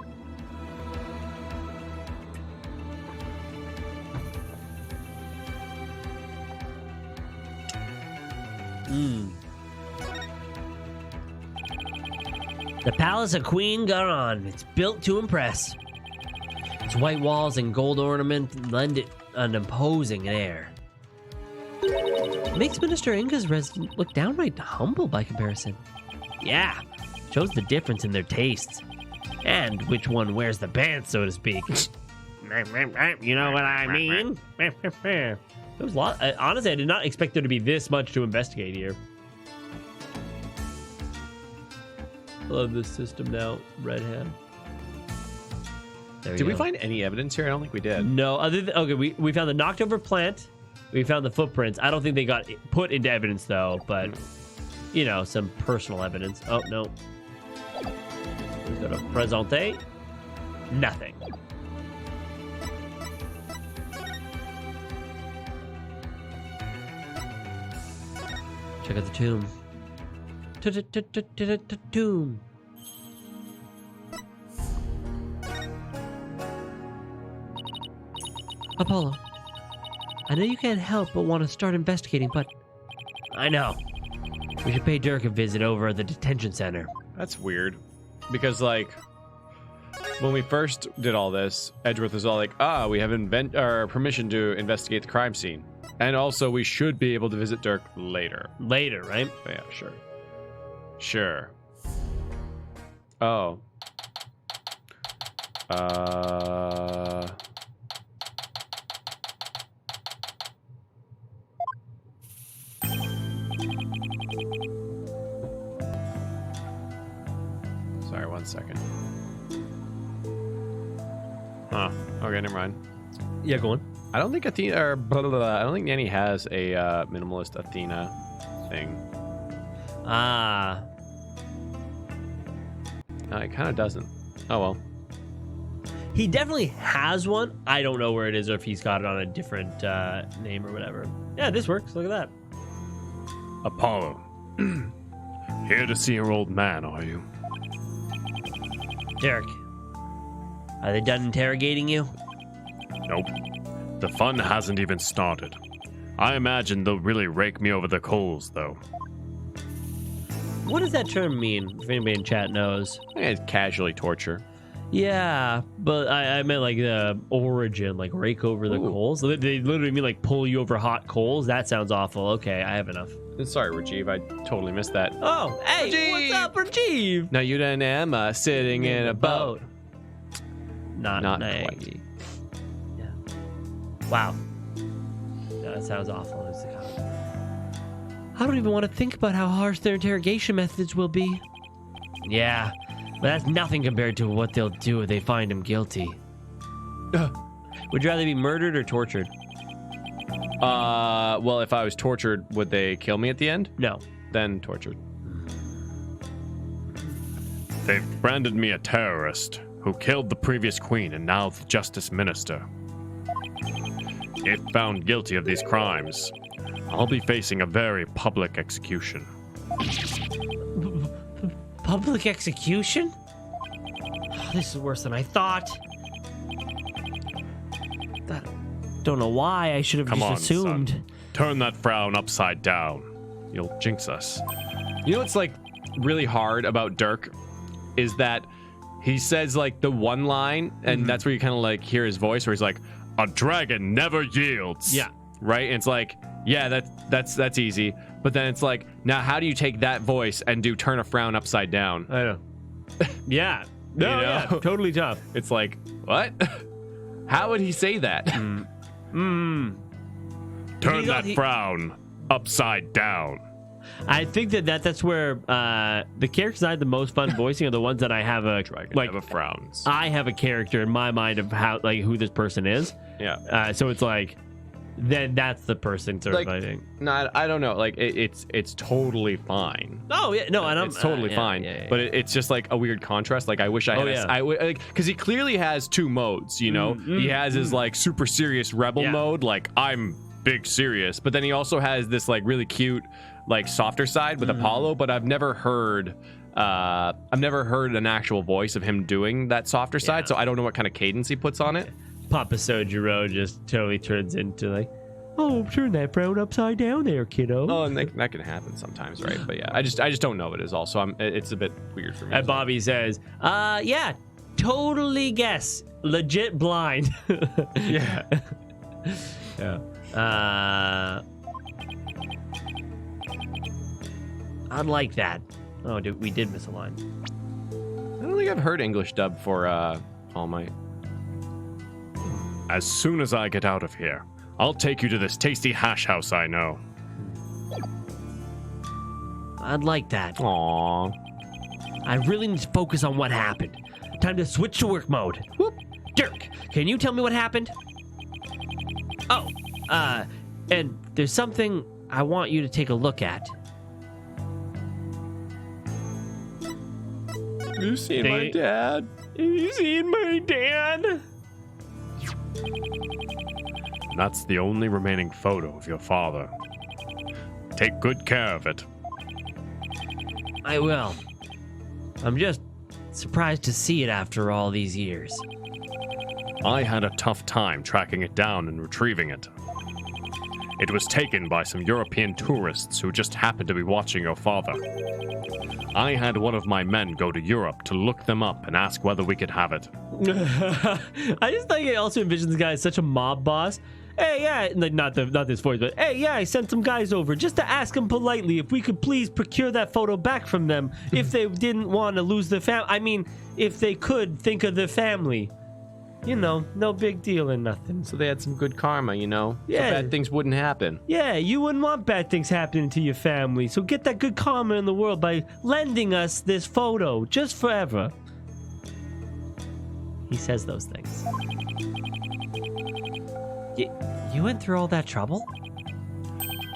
The Palace of Queen Garon. It's built to impress. Its white walls and gold ornament lend it an imposing air. It makes Minister Inga's resident look downright humble by comparison. Yeah, shows the difference in their tastes. And which one wears the pants, so to speak. You know what I mean? There was a lot. Honestly, I did not expect there to be this much to investigate here. I love this system now, Redhead. Did we find any evidence here? I don't think we did. No, other than, okay, we found the knocked over plant. We found the footprints. I don't think they got put into evidence though, but you know, some personal evidence. Oh no. Let's go to Presente. Nothing. Check out the tomb. Tomb. Apollo, I know you can't help but want to start investigating, but I know. We should pay Dirk a visit over at the detention center. That's weird. Because, like, when we first did all this, Edgeworth was all like, we have permission to investigate the crime scene. And also, we should be able to visit Dirk later. Later, right? Oh, yeah, sure. Sure. Oh. Sorry, 1 second. Huh. Okay, never mind. Yeah, go on. I don't think Athena, or blah, blah, blah, I don't think Nanny has a minimalist Athena thing. It kind of doesn't. Oh well. He definitely has one. I don't know where it is or if he's got it on a different name or whatever. Yeah, this works. Look at that. Apollo. Here to see your old man, are you? Dirk, are they done interrogating you? Nope. The fun hasn't even started. I imagine they'll really rake me over the coals, though. What does that term mean, if anybody in chat knows? I think it's casually torture. Yeah, but I meant like the origin, like rake over the coals. They literally mean like pull you over hot coals. That sounds awful. Okay, I have enough. Sorry, Rajiv, I totally missed that. Oh, hey, Rajiv! what's up, Rajiv? Now you and Emma sitting in a boat. Not quite. Yeah. Wow. No, that sounds awful. I don't even want to think about how harsh their interrogation methods will be. Yeah, but that's nothing compared to what they'll do if they find him guilty. Would you rather be murdered or tortured? Well, if I was tortured, would they kill me at the end? No. Then tortured. They've branded me a terrorist who killed the previous queen and now the justice minister. If found guilty of these crimes, I'll be facing a very public execution. Public execution? This is worse than I thought. Don't know why. I should have Come just on, assumed. son. Turn that frown upside down. You'll jinx us. You know what's like really hard about Dirk is that he says like the one line, and that's where you kind of like hear his voice, where he's like, A dragon never yields. Yeah. right? And it's like, yeah, that's easy. But then it's like, now how do you take that voice and do turn a frown upside down? I know. Yeah. No, You know? yeah, totally tough. It's like, what? How would he say that? Turn He- that he- frown upside down. I think that's where the characters I had the most fun voicing are the ones that I have a Dragon like. never frowns. I have a character in my mind of how like who this person is. Yeah. So it's like, then that's the person sort Like- of. I think. No, I don't know. Like it's totally fine. Oh yeah, no, and I'm It's totally yeah, fine. yeah, yeah. But it's just like a weird contrast. Like I wish I had. Oh, yeah. Like because he clearly has two modes. You know, he has his like super serious rebel Yeah. mode. Like I'm big serious, but then he also has this like really cute, like softer side with Apollo. But I've never heard an actual voice of him doing that softer side. So I don't know what kind of cadence he puts on it. Papa Sojiro just totally turns into like, oh, turn that frown upside down there, kiddo. Oh, and that can happen sometimes, right? But yeah, I just don't know what it is. Also, it's a bit weird for me. And Bobby says, yeah, totally guess. Legit blind. Yeah. Yeah. I'd like that. Oh, we did miss a line. I don't think I've heard English dub for All Might. As soon as I get out of here, I'll take you to this tasty hash house I know. I'd like that. Aww. I really need to focus on what happened. Time to switch to work mode. Whoop. Dirk, can you tell me what happened? Oh, and there's something I want you to take a look at. You seen my my dad? You seen my dad? That's the only remaining photo of your father. Take good care of it. I will. I'm just surprised to see it after all these years. I had a tough time tracking it down and retrieving it. It was taken by some European tourists who just happened to be watching your father. I had one of my men go to Europe to look them up and ask whether we could have it. I just think it also envisions this guy as such a mob boss. Hey, yeah, like not this voice, but hey, yeah, I sent some guys over just to ask them politely if we could please procure that photo back from them if they didn't want to lose the family. I mean, if they could think of the family. You know, no big deal and nothing. So they had some good karma, you know? Yeah. So bad things wouldn't happen. Yeah, you wouldn't want bad things happening to your family, so get that good karma in the world by lending us this photo, just forever. He says those things. You went through all that trouble?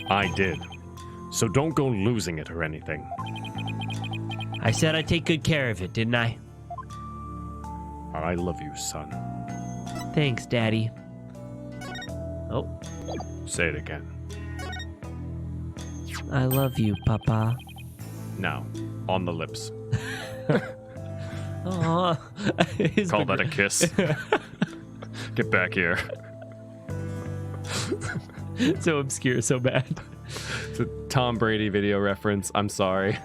I did. So don't go losing it or anything. I said I'd take good care of it, didn't I? I love you, son. Thanks, Daddy. Oh, Say it again. I love you, Papa. Now, on the lips. Oh, Call that a kiss. Get back here. so obscure, so bad. It's a Tom Brady video reference. I'm sorry.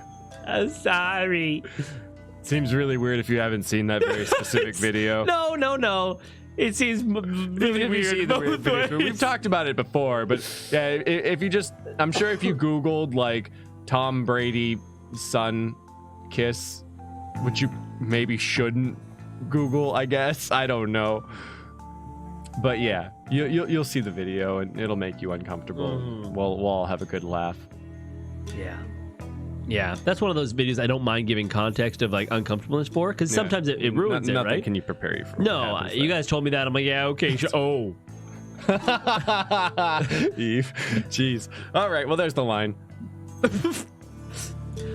I'm sorry. Seems really weird if you haven't seen that very specific video. No. It seems really If you see weird. the weird both videos, but ways. we've talked about it before, but yeah, if you just, I'm sure if you Googled like Tom Brady son kiss, which you maybe shouldn't Google, I guess. I don't know. But yeah, you'll see the video and it'll make you uncomfortable. We'll all have a good laugh. Yeah, that's one of those videos I don't mind giving context of like uncomfortableness for, because sometimes it ruins it, Nothing right? can you prepare you for. what No, happens you there. guys told me that. I'm like, yeah, okay. Oh, Eve. Jeez. All right, well, there's the line.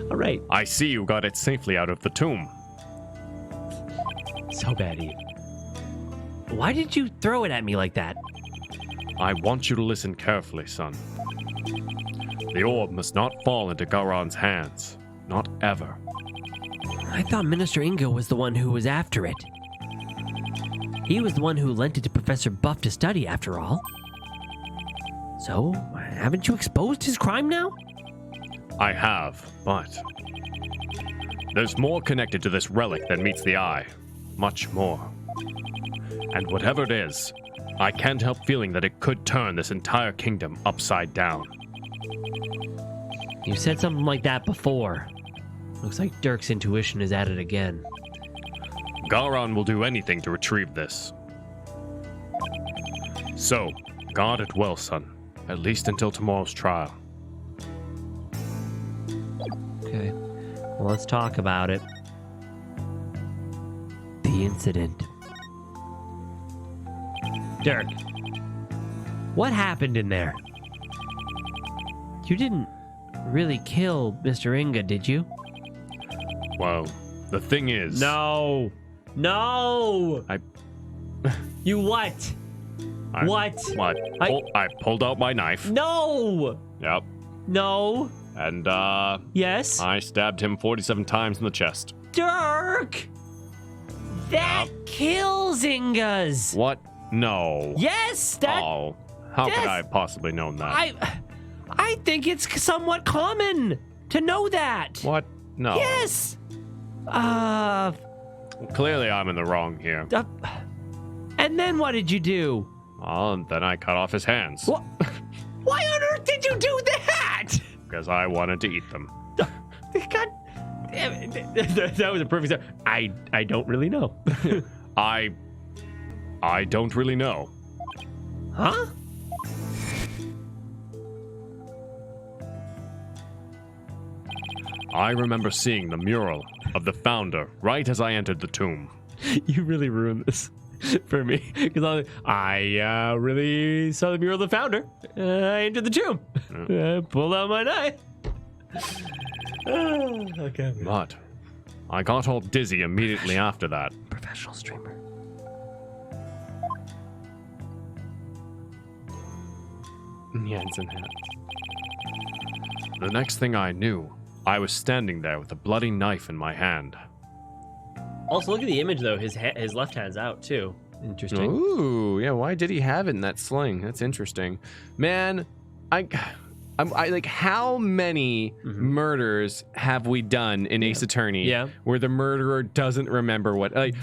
all right. I see you got it safely out of the tomb. So bad, Eve. Why did you throw it at me like that? I want you to listen carefully, son. The orb must not fall into Gowron's hands. Not ever. I thought Minister Inga was the one who was after it. He was the one who lent it to Professor Buff to study, after all. So, haven't you exposed his crime now? I have, but there's more connected to this relic than meets the eye. Much more. And whatever it is, I can't help feeling that it could turn this entire kingdom upside down. You said something like that before. Looks like Dirk's intuition is at it again. Gowron will do anything to retrieve this. So, guard it well, son. At least until tomorrow's trial. Okay. Well, let's talk about it. The incident. Dirk, what happened in there? You didn't really kill Mr. Inga, did you? Well, the thing is... No! You what? What? I pulled out my knife. No! Yep. No! And, Yes? I stabbed him 47 times in the chest. Dirk! That kills Ingas! What? No. Yes! That... Oh, how could Yes. I have possibly known that? I think it's somewhat common to know that. What? No. Yes! Clearly I'm in the wrong here. And then what did you do? Well, and then I cut off his hands. What? Why on earth did you do that? Because I wanted to eat them. God damn it. That was a perfect start. I don't really know. I don't really know. Huh? I remember seeing the mural of the founder right as I entered the tomb. You really ruined this for me. Because I really saw the mural of the founder. I entered the tomb. Pulled out my knife. Okay. But I got all dizzy immediately after that. Professional streamer. Nyan's in hat. The next thing I knew, I was standing there with a bloody knife in my hand. Also, look at the image, though. His left hand's out, too. Interesting. Ooh, yeah. Why did he have it in that sling? That's interesting. Man, I like, how many murders have we done in Ace Attorney where the murderer doesn't remember what, like,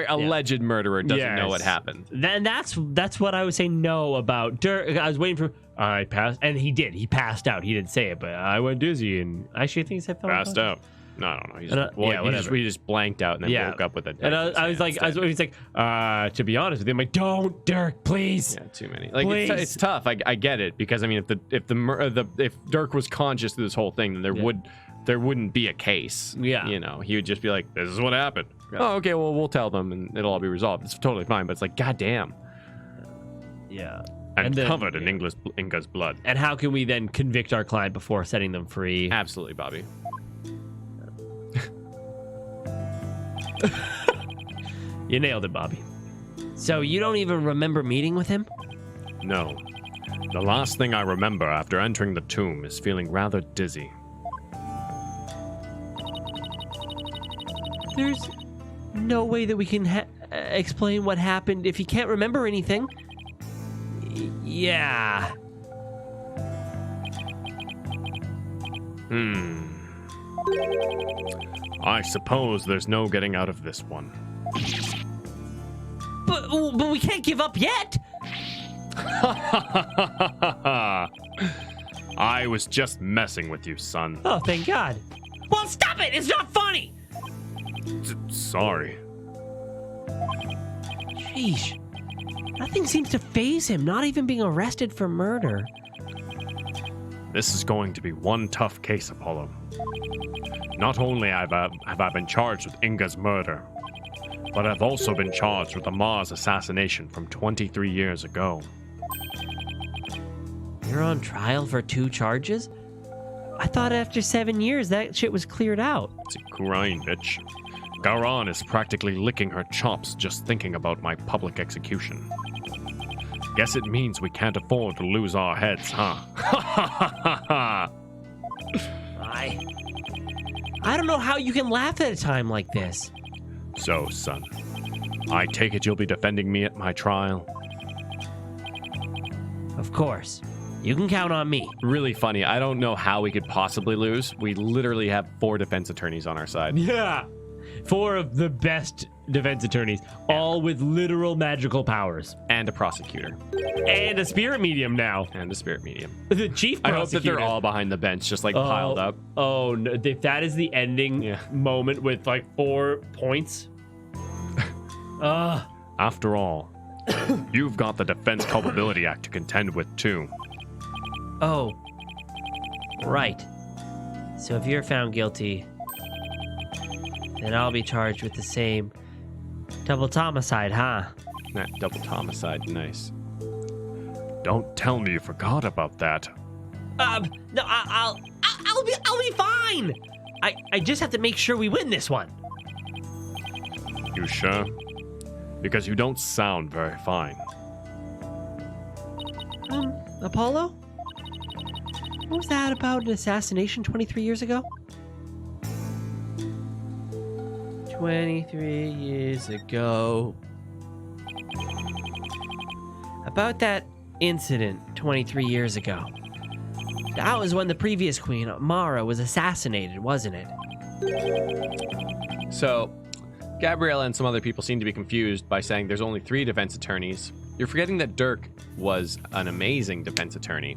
alleged murderer doesn't know what happened? Then that's what I would say no about Dirk. I was waiting for, I passed, and he did. He passed out. He didn't say it, but I went dizzy, and I actually think he said Passed out. No, I don't know. We just blanked out and then woke up with it. And I was like, to be honest with him, like, don't, Dirk, please. Yeah, too many. Like, it's tough. I get it, because I mean, if Dirk was conscious through this whole thing, then there wouldn't be a case. Yeah, you know, he would just be like, this is what happened. Oh, okay, well, we'll tell them and it'll all be resolved. It's totally fine, but it's like, goddamn. Yeah. And then, covered in Inga's blood. And how can we then convict our client before setting them free? Absolutely, Bobby. You nailed it, Bobby. So you don't even remember meeting with him? No. The last thing I remember after entering the tomb is feeling rather dizzy. There's no way that we can explain what happened if you can't remember anything. Yeah. I suppose there's no getting out of this one. But we can't give up yet. I was just messing with you, son. Oh, thank God. Well, stop it. It's not funny. Sorry. Sheesh. Nothing seems to faze him, not even being arrested for murder. This is going to be one tough case, Apollo. Not only have I been charged with Inga's murder, but I've also been charged with Amara's assassination from 23 years ago. You're on trial for 2 charges? I thought after 7 years that shit was cleared out. It's KHURA'IN, bitch. Garan is practically licking her chops just thinking about my public execution. Guess it means we can't afford to lose our heads, huh? I don't know how you can laugh at a time like this. So, son, I take it you'll be defending me at my trial? Of course. You can count on me. Really funny. I don't know how we could possibly lose. We literally have 4 defense attorneys on our side. Yeah. 4 of the best defense attorneys, all with literal magical powers. And a prosecutor. And a spirit medium now. And a spirit medium. The chief I prosecutor. hope that they're all behind the bench, just like piled up. Oh, no, if that is the ending moment with like 4 points. After all, you've got the Defense Culpability Act to contend with, too. Oh. Right. So if you're found guilty, then I'll be charged with the same double homicide, huh? That double homicide, nice. Don't tell me you forgot about that. No, I'll be fine. I just have to make sure we win this one. You sure? Because you don't sound very fine. Apollo? What was that about an assassination 23 years ago? 23 years ago. About that incident 23 years ago. That was when the previous queen, Amara, was assassinated, wasn't it? So, Gabriella and some other people seem to be confused by saying there's only 3 defense attorneys. You're forgetting that Dirk was an amazing defense attorney.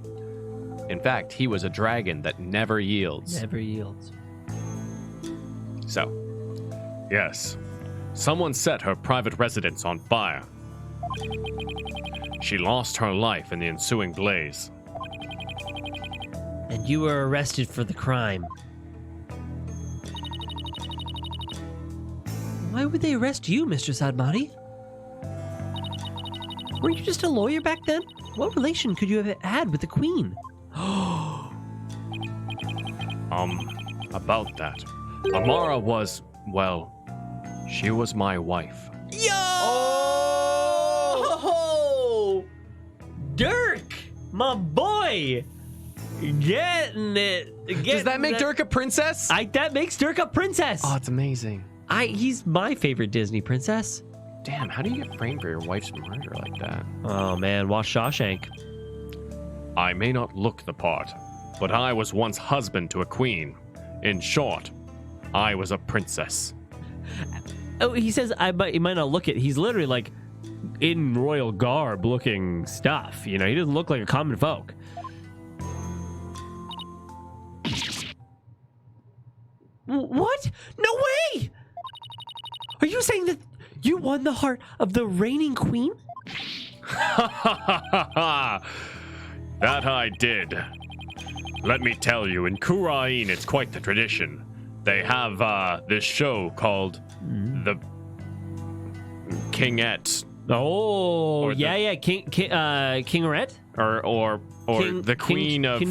In fact, he was a dragon that never yields. Never yields. So, Yes. Someone set her private residence on fire. She lost her life in the ensuing blaze. And you were arrested for the crime. Why would they arrest you, Mr. Sadmati? Weren't you just a lawyer back then? What relation could you have had with the queen? About that. Amara was, well, she was my wife. Yo! Oh! Dirk! My boy! Getting it. does that make Dirk a princess? That makes Dirk a princess. Oh, it's amazing. He's my favorite Disney princess. Damn, how do you get framed for your wife's murder like that? Oh man, watch Shawshank. I may not look the part, but I was once husband to a queen. In short, I was a princess. Oh, he says he might not look it. He's literally like in royal garb looking stuff. You know, he doesn't look like a common folk. What? No way! Are you saying that you won the heart of the reigning queen? That I did. Let me tell you, in KHURA'IN, it's quite the tradition. They have this show called the Kingette. Oh, Or yeah, Kingerette? Or the Queen of...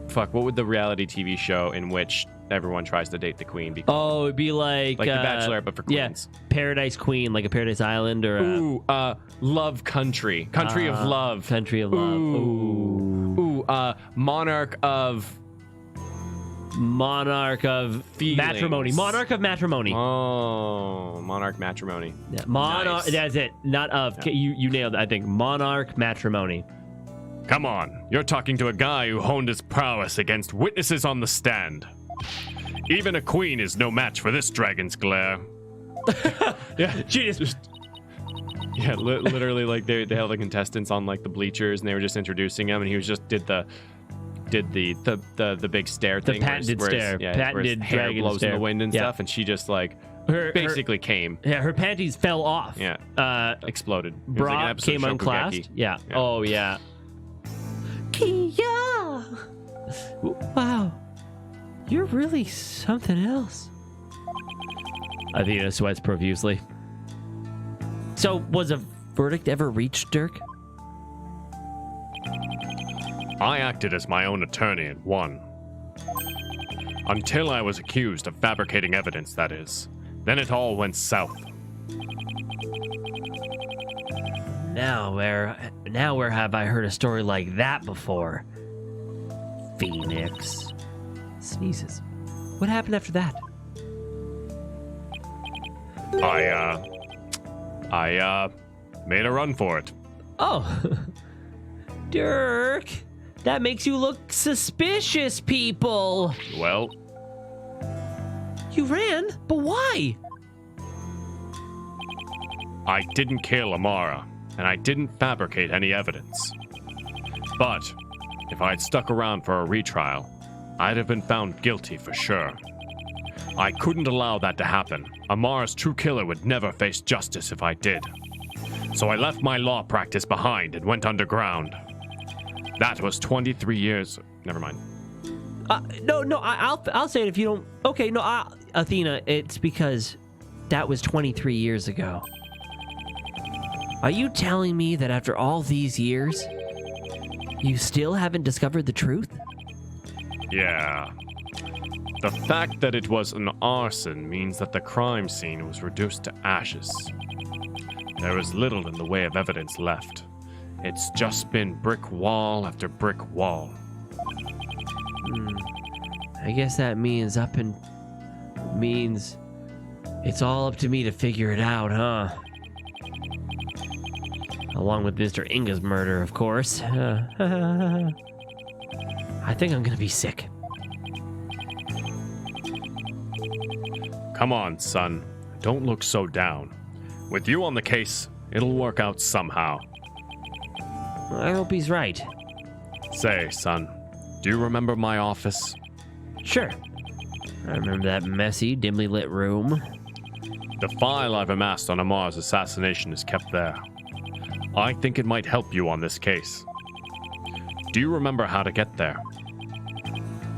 Fuck, what would the reality TV show in which everyone tries to date the queen be? Oh, it'd be like The Bachelorette, but for queens. Yeah, Paradise Queen, like a Paradise Island or Ooh, Love Country. Country of Love. Country of Love. Ooh, Monarch of Feelings. Matrimony. Monarch of Matrimony. Oh, Monarch Matrimony. Yeah, Nice. That's it. Not of. Yeah. You nailed it, I think. Monarch Matrimony. Come on, you're talking to a guy who honed his prowess against witnesses on the stand. Even a queen is no match for this dragon's glare. Yeah, she just. Yeah, literally, like they held the contestants on like the bleachers, and they were just introducing him, and he was just did the big stare thing, patented stare. Yeah, Patented where his hair dragon blows stare. in the wind and Yeah. stuff, and she just like basically came. Yeah, her panties fell off. Yeah, exploded. It was like an Bra episode came of unclasped. Shokugeki. Yeah. Yeah. Oh yeah. Kia! Wow. You're really something else. Athena sweats profusely. So, was a verdict ever reached, Dirk? I acted as my own attorney and won. Until I was accused of fabricating evidence, that is. Then it all went south. Now where have I heard a story like that before? Phoenix. Sneezes. What happened after that? I made a run for it. Oh. Dirk. That makes you look suspicious, people. Well, You ran? But why? I didn't kill Amara, and I didn't fabricate any evidence. But if I had stuck around for a retrial, I'd have been found guilty for sure. I couldn't allow that to happen. Amara's true killer would never face justice if I did. So I left my law practice behind and went underground. That was 23 years. Never mind. I'll say it if you don't. Okay, no, Athena, it's because that was 23 years ago. Are you telling me that after all these years, you still haven't discovered the truth? Yeah. The fact that it was an arson means that the crime scene was reduced to ashes. There is little in the way of evidence left. It's just been brick wall after brick wall. I guess that means it's all up to me to figure it out, huh? Along with Mr. Inga's murder, of course. I think I'm gonna be sick. Come on, son. Don't look so down. With you on the case, it'll work out somehow. I hope he's right. Say, son, do you remember my office? Sure. I remember that messy, dimly lit room. The file I've amassed on Amara's assassination is kept there. I think it might help you on this case. Do you remember how to get there?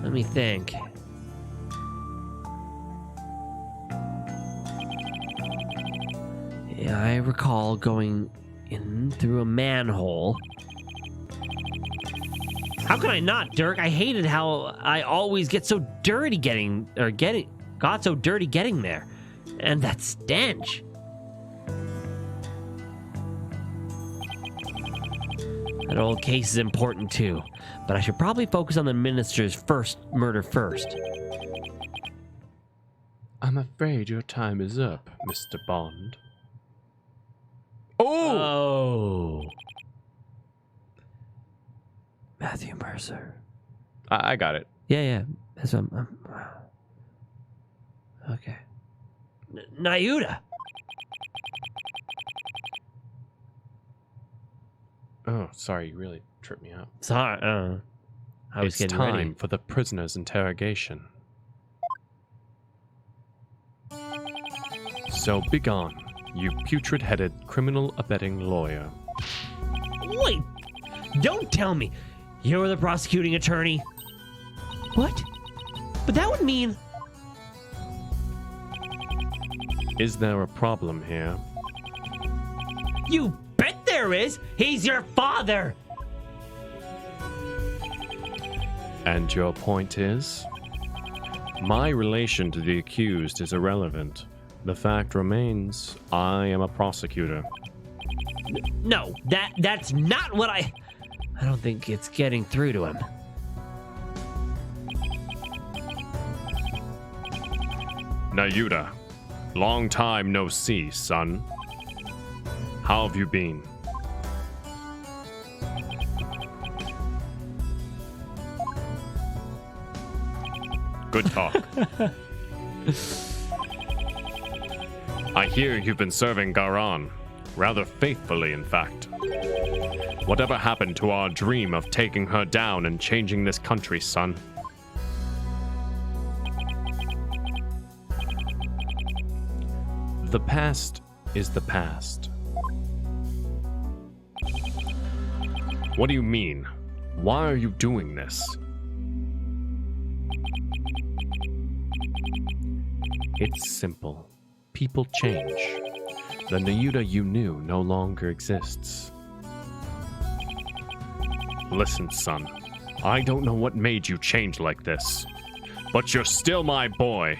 Let me think. Yeah, I recall going in through a manhole. How could I not, Dirk? I hated how I always got so dirty getting there. And that stench. That old case is important too, but I should probably focus on the minister's murder first. I'm afraid your time is up, Mr. Bond. Oh! Matthew Mercer. I got it. Yeah. That's what okay. Nyuda. Oh, sorry, you really tripped me up. Sorry. I was It's getting time ready. for the prisoner's interrogation. So begone, you putrid-headed criminal abetting lawyer. Wait! Don't tell me you're the prosecuting attorney. What? But that would mean... Is there a problem here? You bet there is! He's your father! And your point is? My relation to the accused is irrelevant. The fact remains, I am a prosecutor. No, that's not what I don't think it's getting through to him. Nyuda, long time no see, son. How have you been? Good talk. I hear you've been serving Garan, rather faithfully, in fact. Whatever happened to our dream of taking her down and changing this country, son? The past is the past. What do you mean? Why are you doing this? It's simple. People change. The Nyuda you knew no longer exists. Listen, son. I don't know what made you change like this. But you're still my boy,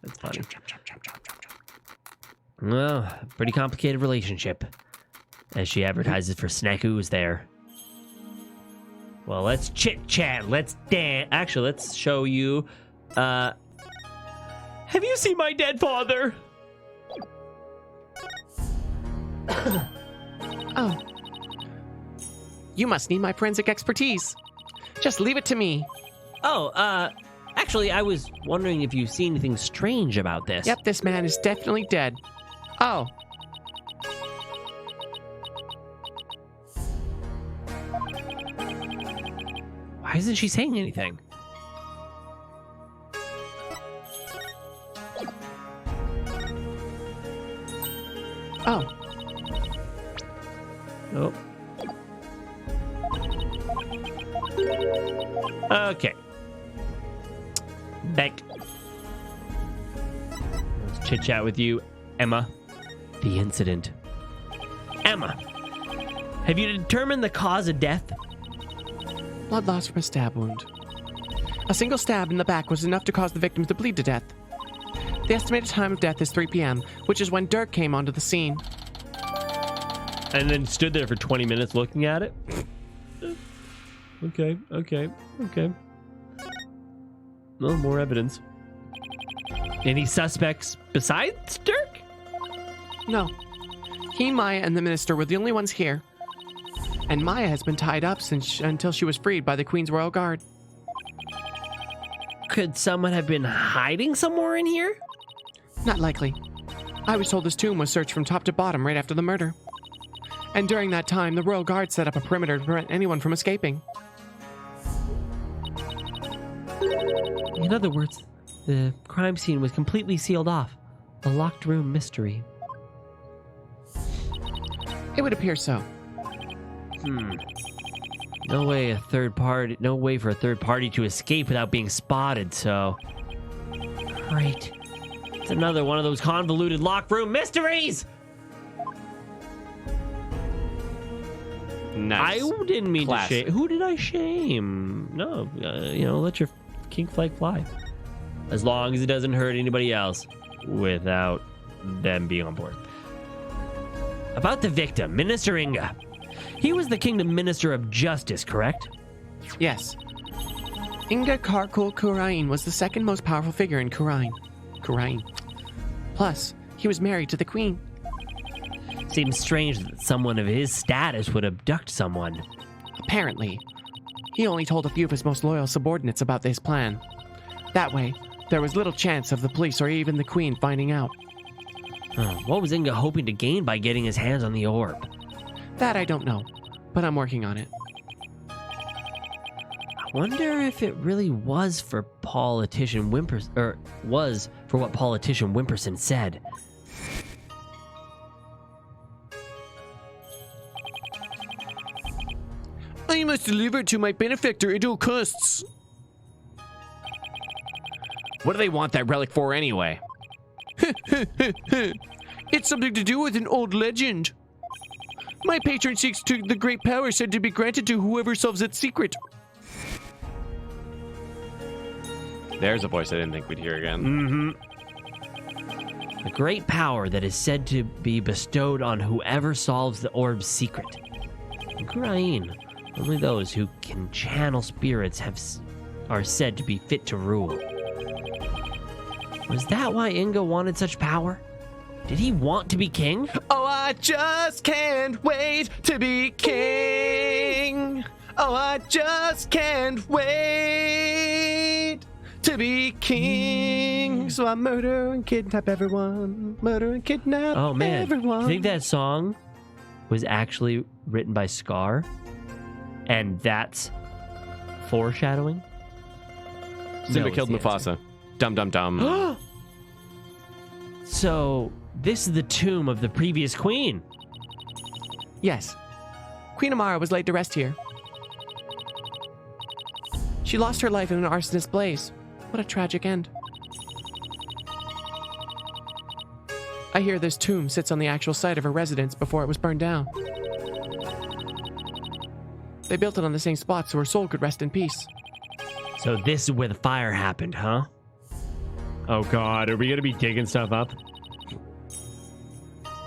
That's funny. Well, pretty complicated relationship, as she advertises for snackoos there. Well, let's chit-chat. Let's dance. Actually, let's show you. Have you seen my dead father? Oh. You must need my forensic expertise. Just leave it to me. Oh, actually, I was wondering if you've seen anything strange about this. Yep, this man is definitely dead. Oh. Why isn't she saying anything? Oh. Oh. Okay. Back. Let's chit chat with you, Emma. The incident. Emma, have you determined the cause of death? Blood loss from a stab wound. A single stab in the back was enough to cause the victim to bleed to death. The estimated time of death is 3 p.m., which is when Dirk came onto the scene. And then stood there for 20 minutes looking at it? Okay. No more evidence. Any suspects besides Dirk? No. He, Maya, and the minister were the only ones here. And Maya has been tied up until she was freed by the Queen's Royal Guard. Could someone have been hiding somewhere in here? Not likely. I was told this tomb was searched from top to bottom right after the murder. And during that time, the Royal Guard set up a perimeter to prevent anyone from escaping. In other words, the crime scene was completely sealed off. A locked room mystery. It would appear so. No way for a third party to escape without being spotted, so... Great. It's another one of those convoluted locked room mysteries! Nice. I didn't mean Classic. to shame. Who did I shame? No, let your kink flag fly. As long as it doesn't hurt anybody else without them being on board. About the victim, Minister Inga. He was the Kingdom Minister of Justice, correct? Yes. Inga Karkul KHURA'IN was the second most powerful figure in KHURA'IN. Plus, he was married to the Queen. Seems strange that someone of his status would abduct someone. Apparently. He only told a few of his most loyal subordinates about this plan. That way, there was little chance of the police or even the Queen finding out. What was Inga hoping to gain by getting his hands on the orb? That I don't know, but I'm working on it. I wonder if it really was for what politician Wimperson said. I must deliver it to my benefactor at all costs. What do they want that relic for anyway? It's something to do with an old legend. My patron seeks to the great power said to be granted to whoever solves its secret. There's a voice I didn't think we'd hear again. The great power that is said to be bestowed on whoever solves the orb's secret. In KHURA'IN, only those who can channel spirits are said to be fit to rule. Was that why Inga wanted such power? Did he want to be king? Oh, I just can't wait to be king. Oh, I just can't wait to be king. So I murder and kidnap everyone. Murder and kidnap Oh man, everyone. do you think that song was actually written by Scar? And that's foreshadowing? Simba No, killed it's the Mufasa. Dum dum dum. So, this is the tomb of the previous queen. Yes. Queen Amara was laid to rest here. She lost her life in an arsonist blaze. What a tragic end. I hear this tomb sits on the actual site of her residence before it was burned down. They built it on the same spot so her soul could rest in peace. So this is where the fire happened, huh? Oh God, are we gonna be digging stuff up?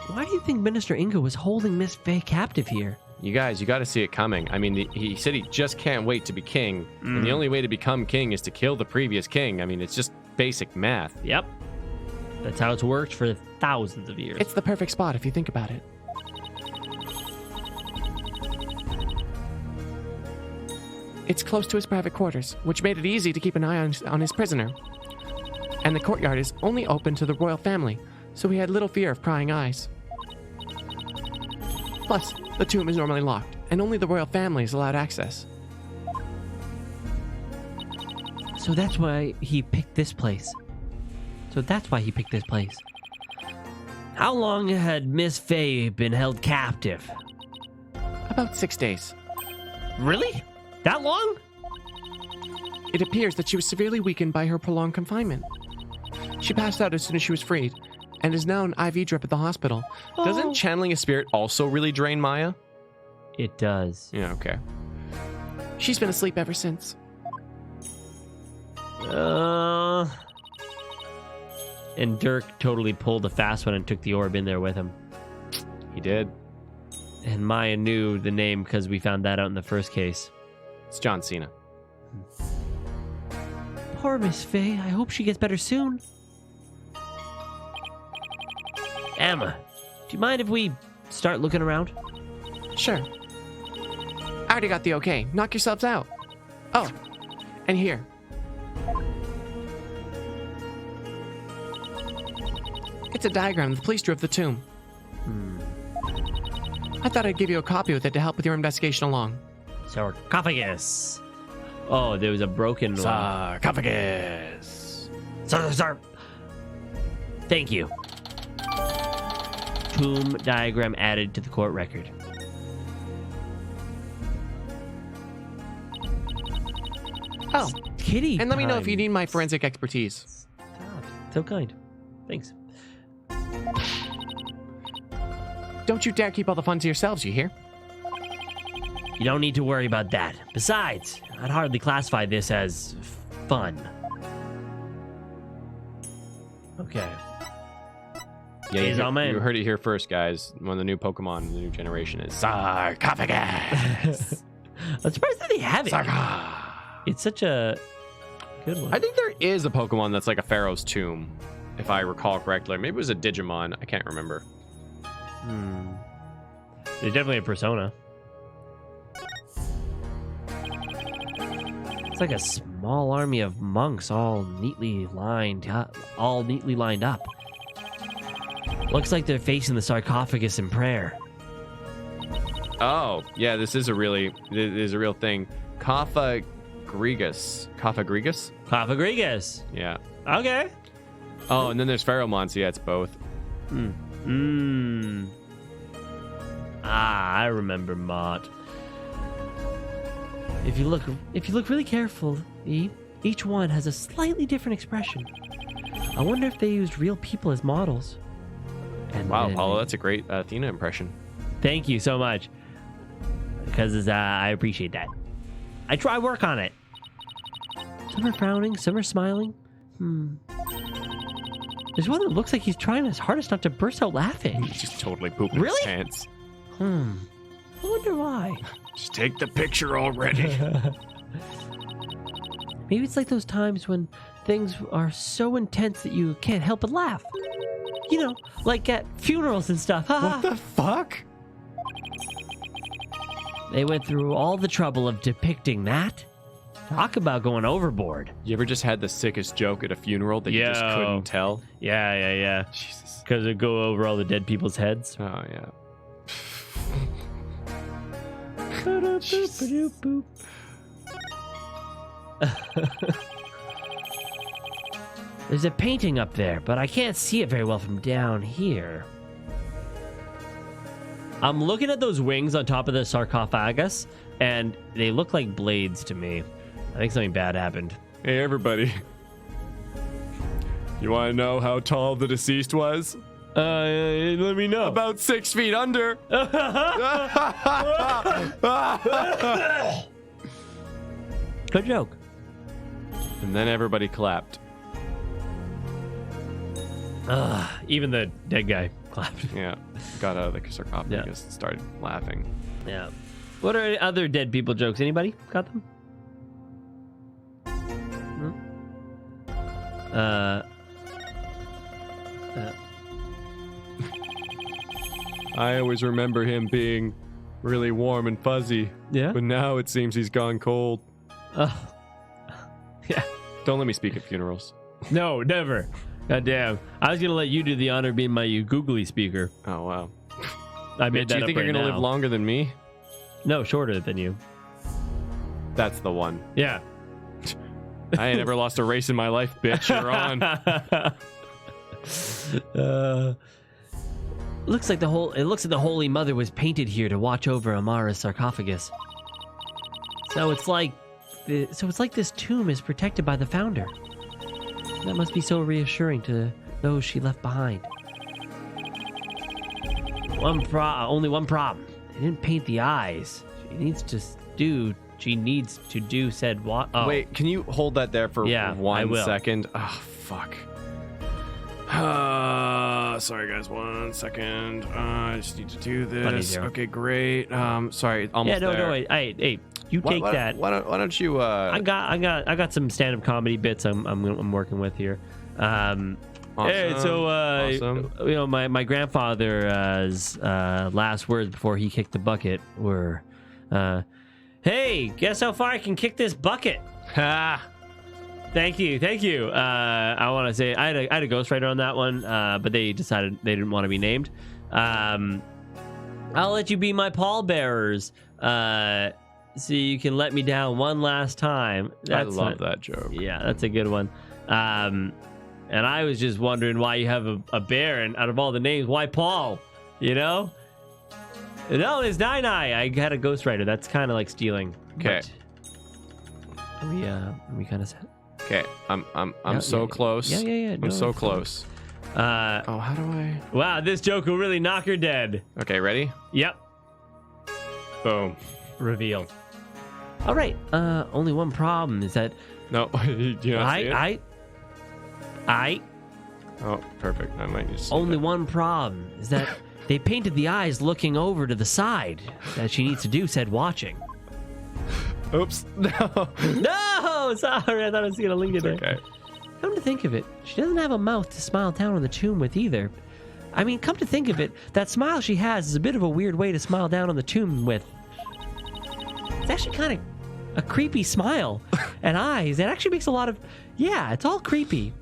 Why do you think Minister Inga was holding Miss Faye captive here? You guys, you got to see it coming. I mean, he said he just can't wait to be king, and the only way to become king is to kill the previous king. I mean, it's just basic math. Yep. That's how it's worked for thousands of years. It's the perfect spot if you think about it. It's close to his private quarters, which made it easy to keep an eye on his prisoner. And the courtyard is only open to the royal family, so he had little fear of prying eyes. Plus, the tomb is normally locked, and only the royal family is allowed access. So that's why he picked this place. How long had Miss Faye been held captive? About 6 days. Really? That long? It appears that she was severely weakened by her prolonged confinement. She passed out as soon as she was freed, and is now an IV drip at the hospital. Doesn't channeling a spirit also really drain Maya? It does. Yeah, okay. She's been asleep ever since. And Dirk totally pulled a fast one and took the orb in there with him. He did. And Maya knew the name because we found that out in the first case. It's John Cena. Poor Miss Faye. I hope she gets better soon. Emma, do you mind if we start looking around? Sure. I already got the okay. Knock yourselves out. Oh, and here. It's a diagram the police drew of the tomb. I thought I'd give you a copy with it to help with your investigation along. Sarcophagus. Oh, there was a broken one. Sarcophagus. Sir. Thank you. Tomb diagram added to the court record. Oh, Kitty. and let me know if you time. need my forensic expertise. Stop. So kind. Thanks. Don't you dare keep all the fun to yourselves, you hear? You don't need to worry about that. Besides, I'd hardly classify this as fun. Okay. Yeah, He's all mine. you heard it here first, guys. One of the new Pokemon in the new generation is Sarcophagus. I'm surprised that they have it. Sarca. It's such a good one. I think there is a Pokemon that's like a Pharaoh's Tomb, if I recall correctly. Maybe it was a Digimon. I can't remember. There's definitely a Persona. It's like a small army of monks, all neatly lined up. Looks like they're facing the sarcophagus in prayer. Oh, yeah, this is a real thing. Kaphagrigus. Kaphagrigus. Yeah. Okay. Oh, and then there's Pheromon, so yeah, it's both. I remember Mott. If you look really carefully, each one has a slightly different expression. I wonder if they used real people as models. And Wow, then- Paulo, that's a great Athena impression. Thank you so much. Because I appreciate that. I try work on it. Some are frowning, some are smiling. There's one that looks like he's trying his hardest not to burst out laughing. He's just totally pooping Really? his pants. I wonder why. Just take the picture already. Maybe it's like those times when things are so intense that you can't help but laugh. You know, like at funerals and stuff. What the fuck? They went through all the trouble of depicting that. Talk about going overboard. You ever just had the sickest joke at a funeral that you just Yo. couldn't tell? Yeah. Jesus. Because it go over all the dead people's heads. Oh, yeah. There's a painting up there, but I can't see it very well from down here. I'm looking at those wings on top of the sarcophagus, and they look like blades to me. I think something bad happened. Hey, everybody. You want to know how tall the deceased was? Let me know. About 6 feet under. Good joke. And then everybody clapped. Even the dead guy clapped. Yeah, got out of the sarcophagus and started laughing. Yeah. What are other dead people jokes? Anybody got them? I always remember him being really warm and fuzzy. Yeah. But now it seems he's gone cold. Yeah. Don't let me speak at funerals. No, never. God damn. I was gonna let you do the honor of being my googly speaker. Oh, wow. I made Do that you up think right you're going to now. live longer than me? No, shorter than you. That's the one. Yeah. I ain't never lost a race in my life, bitch. You're on. Looks like the Holy Mother was painted here to watch over Amara's sarcophagus. So it's like this tomb is protected by the founder. That must be so reassuring to those she left behind. Only one problem. They didn't paint the eyes. She needs to do said what? Oh. Wait, can you hold that there for I 1 will. second? Oh, fuck. Sorry, guys. 1 second. I just need to do this. Zero. Okay, great. Sorry, almost Yeah, no, there. wait. Hey, you take that. Why don't you? I got some stand-up comedy bits I'm working with here. Hey, so awesome. you know, my grandfather's last words before he kicked the bucket were, "Hey, guess how far I can kick this bucket?" Ha! Thank you. I want to say I had a ghostwriter on that one, but they decided they didn't want to be named. I'll let you be my pallbearers, so you can let me down one last time. I love that joke. Yeah, that's a good one. And I was just wondering why you have a bear, and out of all the names, why Paul? You know? No, it's Nine. I had a ghostwriter. That's kind of like stealing. Okay. We kind of said. Okay, I'm so close. Yeah. I'm so close. Oh, how do I? Wow, this joke will really knock her dead. Okay, ready? Yep. Boom. Reveal. All right. Only one problem is that No, do you not see it? Oh, perfect. I might just see only that. one problem is that they painted the eyes looking over to the side that she needs to do said watching. Oops. No. No, sorry. I thought I was gonna link it there. Okay. Come to think of it, she doesn't have a mouth to smile down on the tomb with either. I mean, come to think of it, that smile she has is a bit of a weird way to smile down on the tomb with. It's actually kind of a creepy smile and eyes. It actually makes a lot of. Yeah, it's all creepy.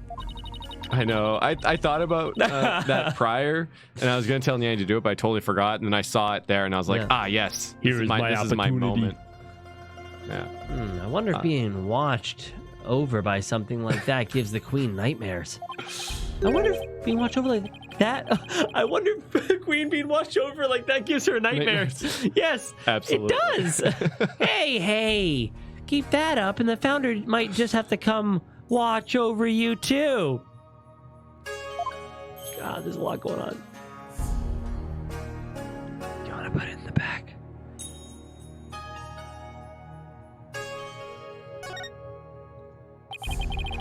I know. I thought about that prior, and I was going to tell Nyan to do it, but I totally forgot. And then I saw it there, and I was like, yes. This is my moment. Yeah. I wonder if being watched over by something like that gives the queen nightmares. I wonder if being watched over like that. I wonder if the queen being watched over like that gives her nightmares. Yes, absolutely. It does. Hey, keep that up, and the founder might just have to come watch over you too. God, there's a lot going on. Do you want to put it in the back?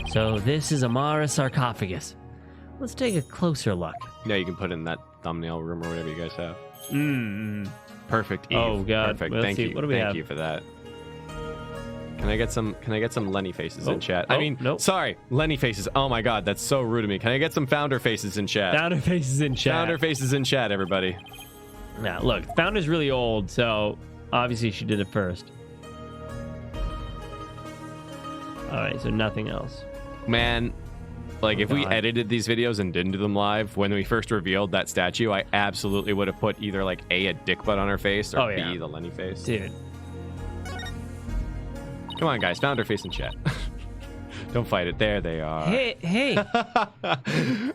So this is Amara's sarcophagus. Let's take a closer look. Yeah, you can put it in that thumbnail room or whatever you guys have. Perfect. Eve. Oh God. Perfect. Let's Thank see. you. What do we Thank have? you for that. Can I get some Lenny faces in chat? Nope. Sorry, Lenny faces. Oh my God, that's so rude of me. Can I get some founder faces in chat? Founder faces in chat. Founder faces in chat, everybody. Now, look, Founder's really old, so obviously she did it first. All right, so nothing else. Man, like if we God. edited these videos and didn't do them live, when we first revealed that statue, I absolutely would have put either like a dick butt on her face or B, the Lenny face. Dude. Come on, guys, founder face in chat. Don't fight it. There they are. Hey.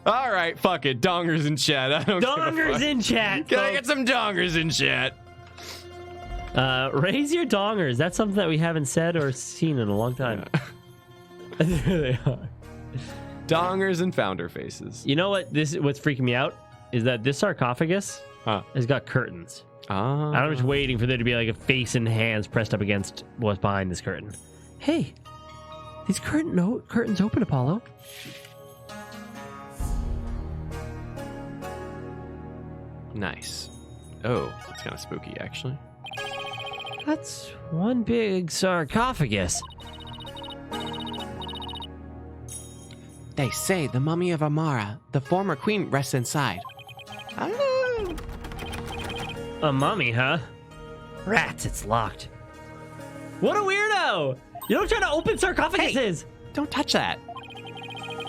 All right, fuck it. Dongers in chat. I don't give a Dongers fuck. in chat. Can I get some dongers in chat? Raise your dongers. That's something that we haven't said or seen in a long time. There they are. Dongers and founder faces. You know what? What's freaking me out is that this sarcophagus has got curtains. I'm just waiting for there to be like a face and hands pressed up against what's behind this curtain. Hey, these curtains open, Apollo. Nice. Oh, that's kind of spooky, actually. That's one big sarcophagus. They say the mummy of Amara, the former queen, rests inside. A mummy, huh? Rats, it's locked. What a weirdo! You don't try to open sarcophaguses! Don't touch that.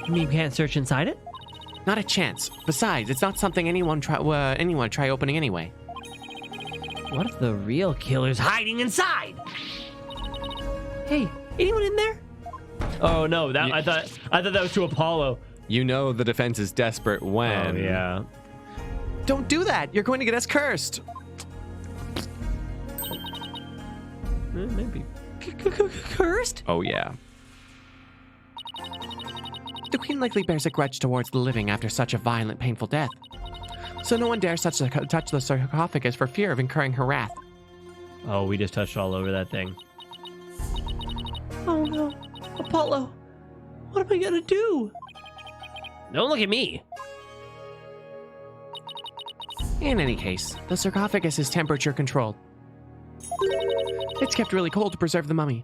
You mean you can't search inside it? Not a chance. Besides, it's not something anyone try opening anyway. What if the real killer's hiding inside? Hey, anyone in there? Oh no, I thought that was to Apollo. You know the defense is desperate when... Oh yeah. Don't do that! You're going to get us cursed! Maybe. Cursed? Oh yeah. The queen likely bears a grudge towards the living after such a violent, painful death. So no one dares touch the sarcophagus for fear of incurring her wrath. Oh, we just touched all over that thing. Oh no. Apollo, what am I gonna do? Don't look at me. In any case, the sarcophagus is temperature controlled. It's kept really cold to preserve the mummy.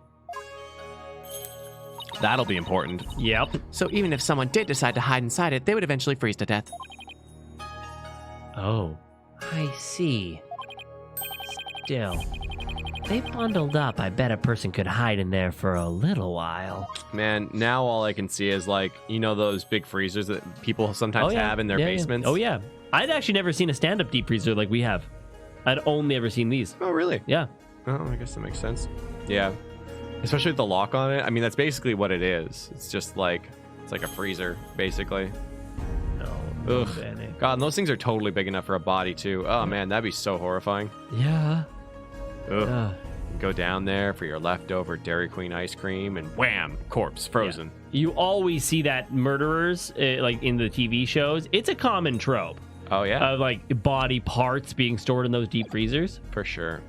That'll be important. Yep. So even if someone did decide to hide inside it, they would eventually freeze to death. Oh, I see. Still, they bundled up. I bet a person could hide in there for a little while. Man, now all I can see is like, you know those big freezers that people sometimes have in their basements? Yeah. Oh yeah. I'd actually never seen a stand-up deep freezer like we have. I'd only ever seen these. Oh, really? Yeah. Oh, I guess that makes sense. Yeah. Especially with the lock on it. I mean, that's basically what it is. It's just like, it's like a freezer, basically. No. Ugh. God, and those things are totally big enough for a body, too. Oh, man, that'd be so horrifying. Yeah. Ugh. Go down there for your leftover Dairy Queen ice cream, and wham, corpse, frozen. Yeah. You always see that murderers, like in the TV shows. It's a common trope. Oh, yeah? Of like body parts being stored in those deep freezers. For sure.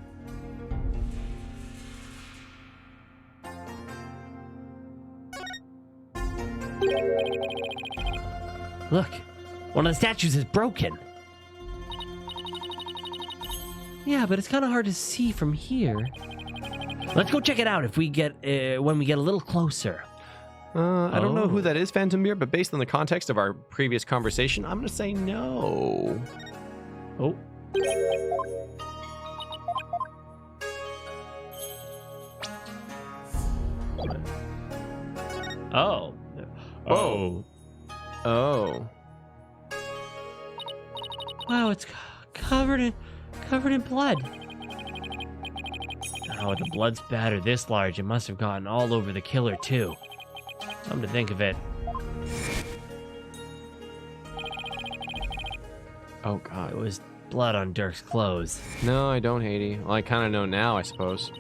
Look, one of the statues is broken. Yeah, but it's kind of hard to see from here. Let's go check it out if we get when we get a little closer. I don't know who that is, Phantom Beer, but based on the context of our previous conversation, I'm going to say no. Oh. Oh. Whoa. Oh. Wow, it's covered in blood. Oh, with the blood spatter this large, it must have gotten all over the killer too. Come to think of it. Oh, God. It was blood on Dirk's clothes. No, I don't, Haiti. Well, I kind of know now, I suppose.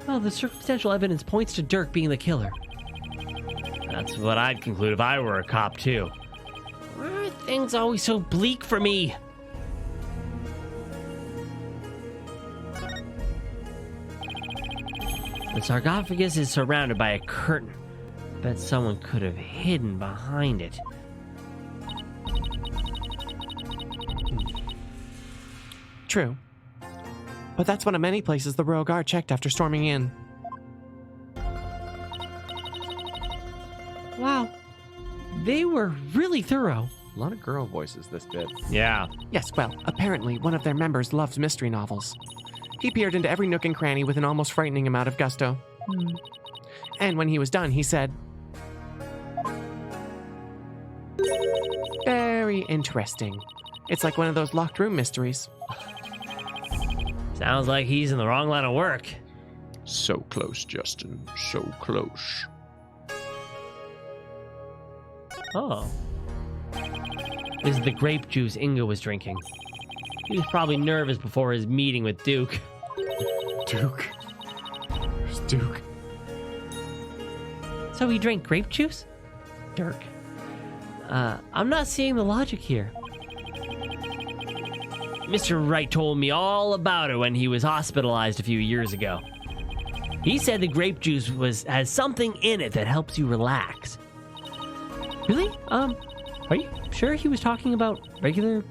Well, the circumstantial evidence points to Dirk being the killer. That's what I'd conclude if I were a cop, too. Why are things always so bleak for me? The sarcophagus is surrounded by a curtain. Bet someone could have hidden behind it. True. But that's one of many places the Royal Guard checked after storming in. Wow. They were really thorough. A lot of girl voices this bit. Yeah. Yes, well, apparently one of their members loves mystery novels. He peered into every nook and cranny with an almost frightening amount of gusto. And when he was done, he said, "Very interesting. It's like one of those locked room mysteries." Sounds like he's in the wrong line of work. So close, Justin. So close. Oh. This is the grape juice Inga was drinking. He was probably nervous before his meeting with Duke. Duke. Where's Duke? So he drank grape juice? Dirk. I'm not seeing the logic here. Mr. Wright told me all about it when he was hospitalized a few years ago. He said the grape juice has something in it that helps you relax. Really? Are you sure he was talking about regular,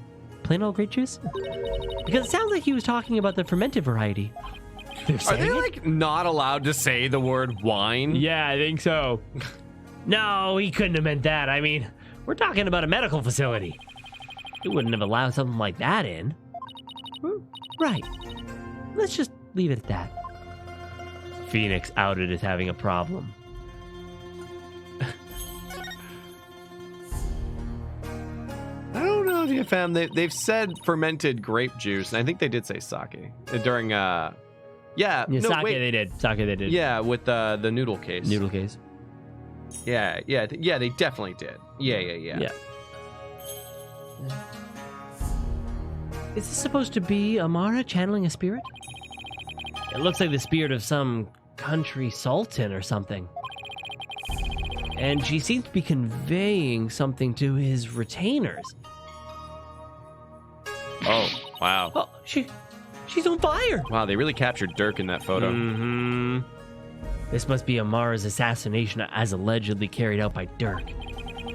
plain old grape juice? Because it sounds like he was talking about the fermented variety. Are they like not allowed to say the word wine? Yeah, I think so. No, he couldn't have meant that. I mean, we're talking about a medical facility. He wouldn't have allowed something like that in. Right. Let's just leave it at that. Phoenix outed as having a problem. I don't know if you found they've said fermented grape juice, and I think they did say sake during Yeah, no, sake wait. they did. Sake they did. Yeah, with the noodle case. Noodle case. Yeah, they definitely did. Yeah. Is this supposed to be Amara channeling a spirit? It looks like the spirit of some country sultan or something. And she seems to be conveying something to his retainers. Oh, wow. Oh, she's on fire. Wow, they really captured Dirk in that photo. Mm-hmm. This must be Amara's assassination as allegedly carried out by Dirk.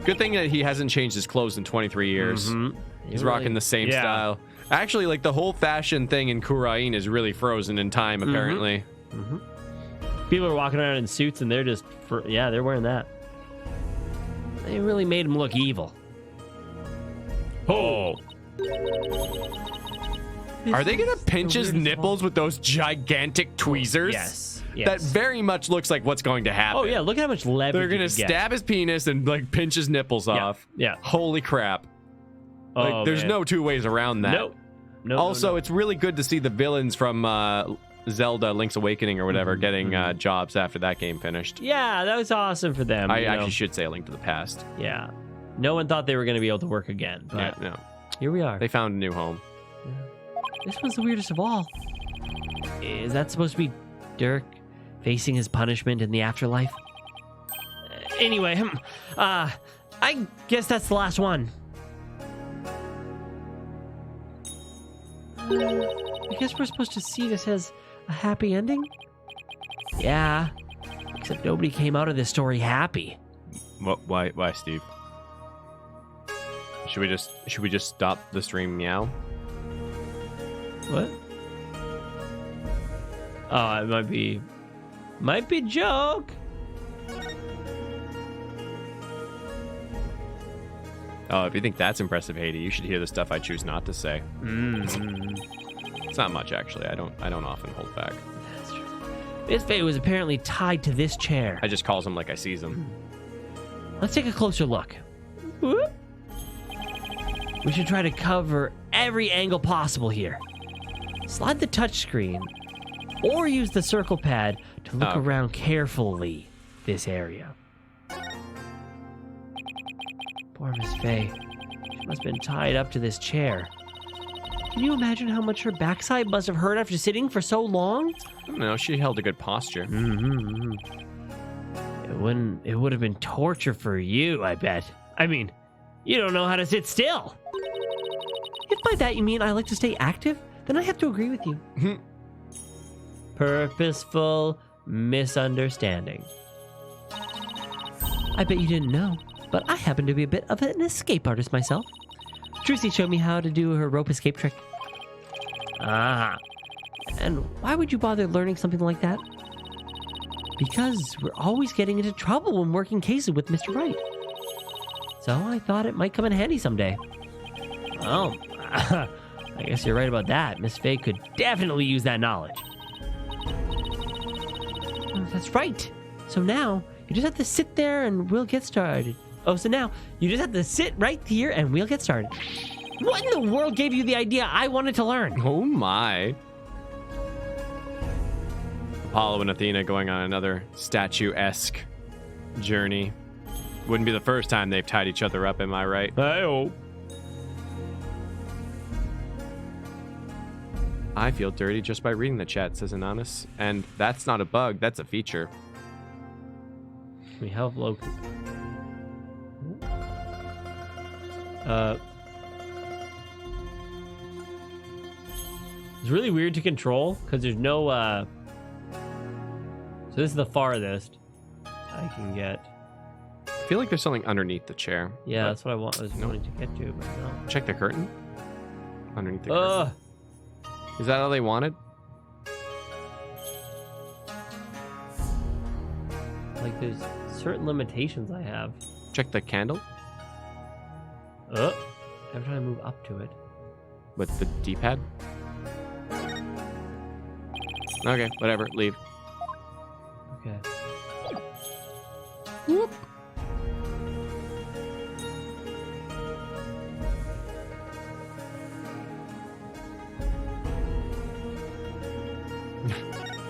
Good thing that he hasn't changed his clothes in 23 years. Mm-hmm. He's rocking the same style. Actually, like the whole fashion thing in KHURA'IN is really frozen in time, apparently. Mm-hmm. People are walking around in suits and they're just, they're wearing that. They really made him look evil. Oh. Are they going to pinch his nipples with those gigantic tweezers? Yes. That very much looks like what's going to happen. Oh, yeah. Look at how much leverage They're going to stab his penis and like pinch his nipples off. Yeah. Holy crap. Like, there's no two ways around that. No. Also, it's really good to see the villains from Zelda Link's Awakening or whatever getting jobs after that game finished. Yeah, that was awesome for them. I actually should say A Link to the Past. Yeah. No one thought they were going to be able to work again. But Yeah, no. here we are. They found a new home. This one's the weirdest of all. Is that supposed to be Dirk facing his punishment in the afterlife? Anyway, I guess that's the last one. I guess we're supposed to see this as a happy ending? Yeah, except nobody came out of this story happy. What? Why, Steve? Should we just stop the stream meow? What? Oh, it might be joke. Oh, if you think that's impressive, Haiti, you should hear the stuff I choose not to say. It's not much, actually. I don't often hold back. That's true. Miss Faye was apparently tied to this chair. I just calls him like I sees him. Let's take a closer look. Whoop. We should try to cover every angle possible here. Slide the touchscreen or use the circle pad to look around carefully this area. Poor Miss Faye. She must have been tied up to this chair. Can you imagine how much her backside must have hurt after sitting for so long? I don't know. She held a good posture. It would have been torture for you, I bet. I mean, you don't know how to sit still. If by that you mean I like to stay active, then I have to agree with you. Purposeful misunderstanding. I bet you didn't know, but I happen to be a bit of an escape artist myself. Trucy showed me how to do her rope escape trick. Ah. And why would you bother learning something like that? Because we're always getting into trouble when working cases with Mr. Wright. So I thought it might come in handy someday. Oh, I guess you're right about that. Miss Faye could definitely use that knowledge. Oh, that's right. So now, you just have to sit there and we'll get started. Oh, so now, you just have to sit right here and we'll get started. What in the world gave you the idea I wanted to learn? Oh my. Apollo and Athena going on another statue-esque journey. Wouldn't be the first time they've tied each other up, am I right? I hope. I feel dirty just by reading the chat, says Anonymous. And that's not a bug, that's a feature. We help Loki. It's really weird to control because there's no so this is the farthest I can get. feel like there's something underneath the chair. Yeah, but that's what I was wanting to get to, but no. check the curtain. Underneath the Ugh. curtain. Is that all they wanted? Like, there's certain limitations I have. Check the candle I'm trying to move up to it. with the D-pad. Okay, whatever. Leave. Okay. Whoop.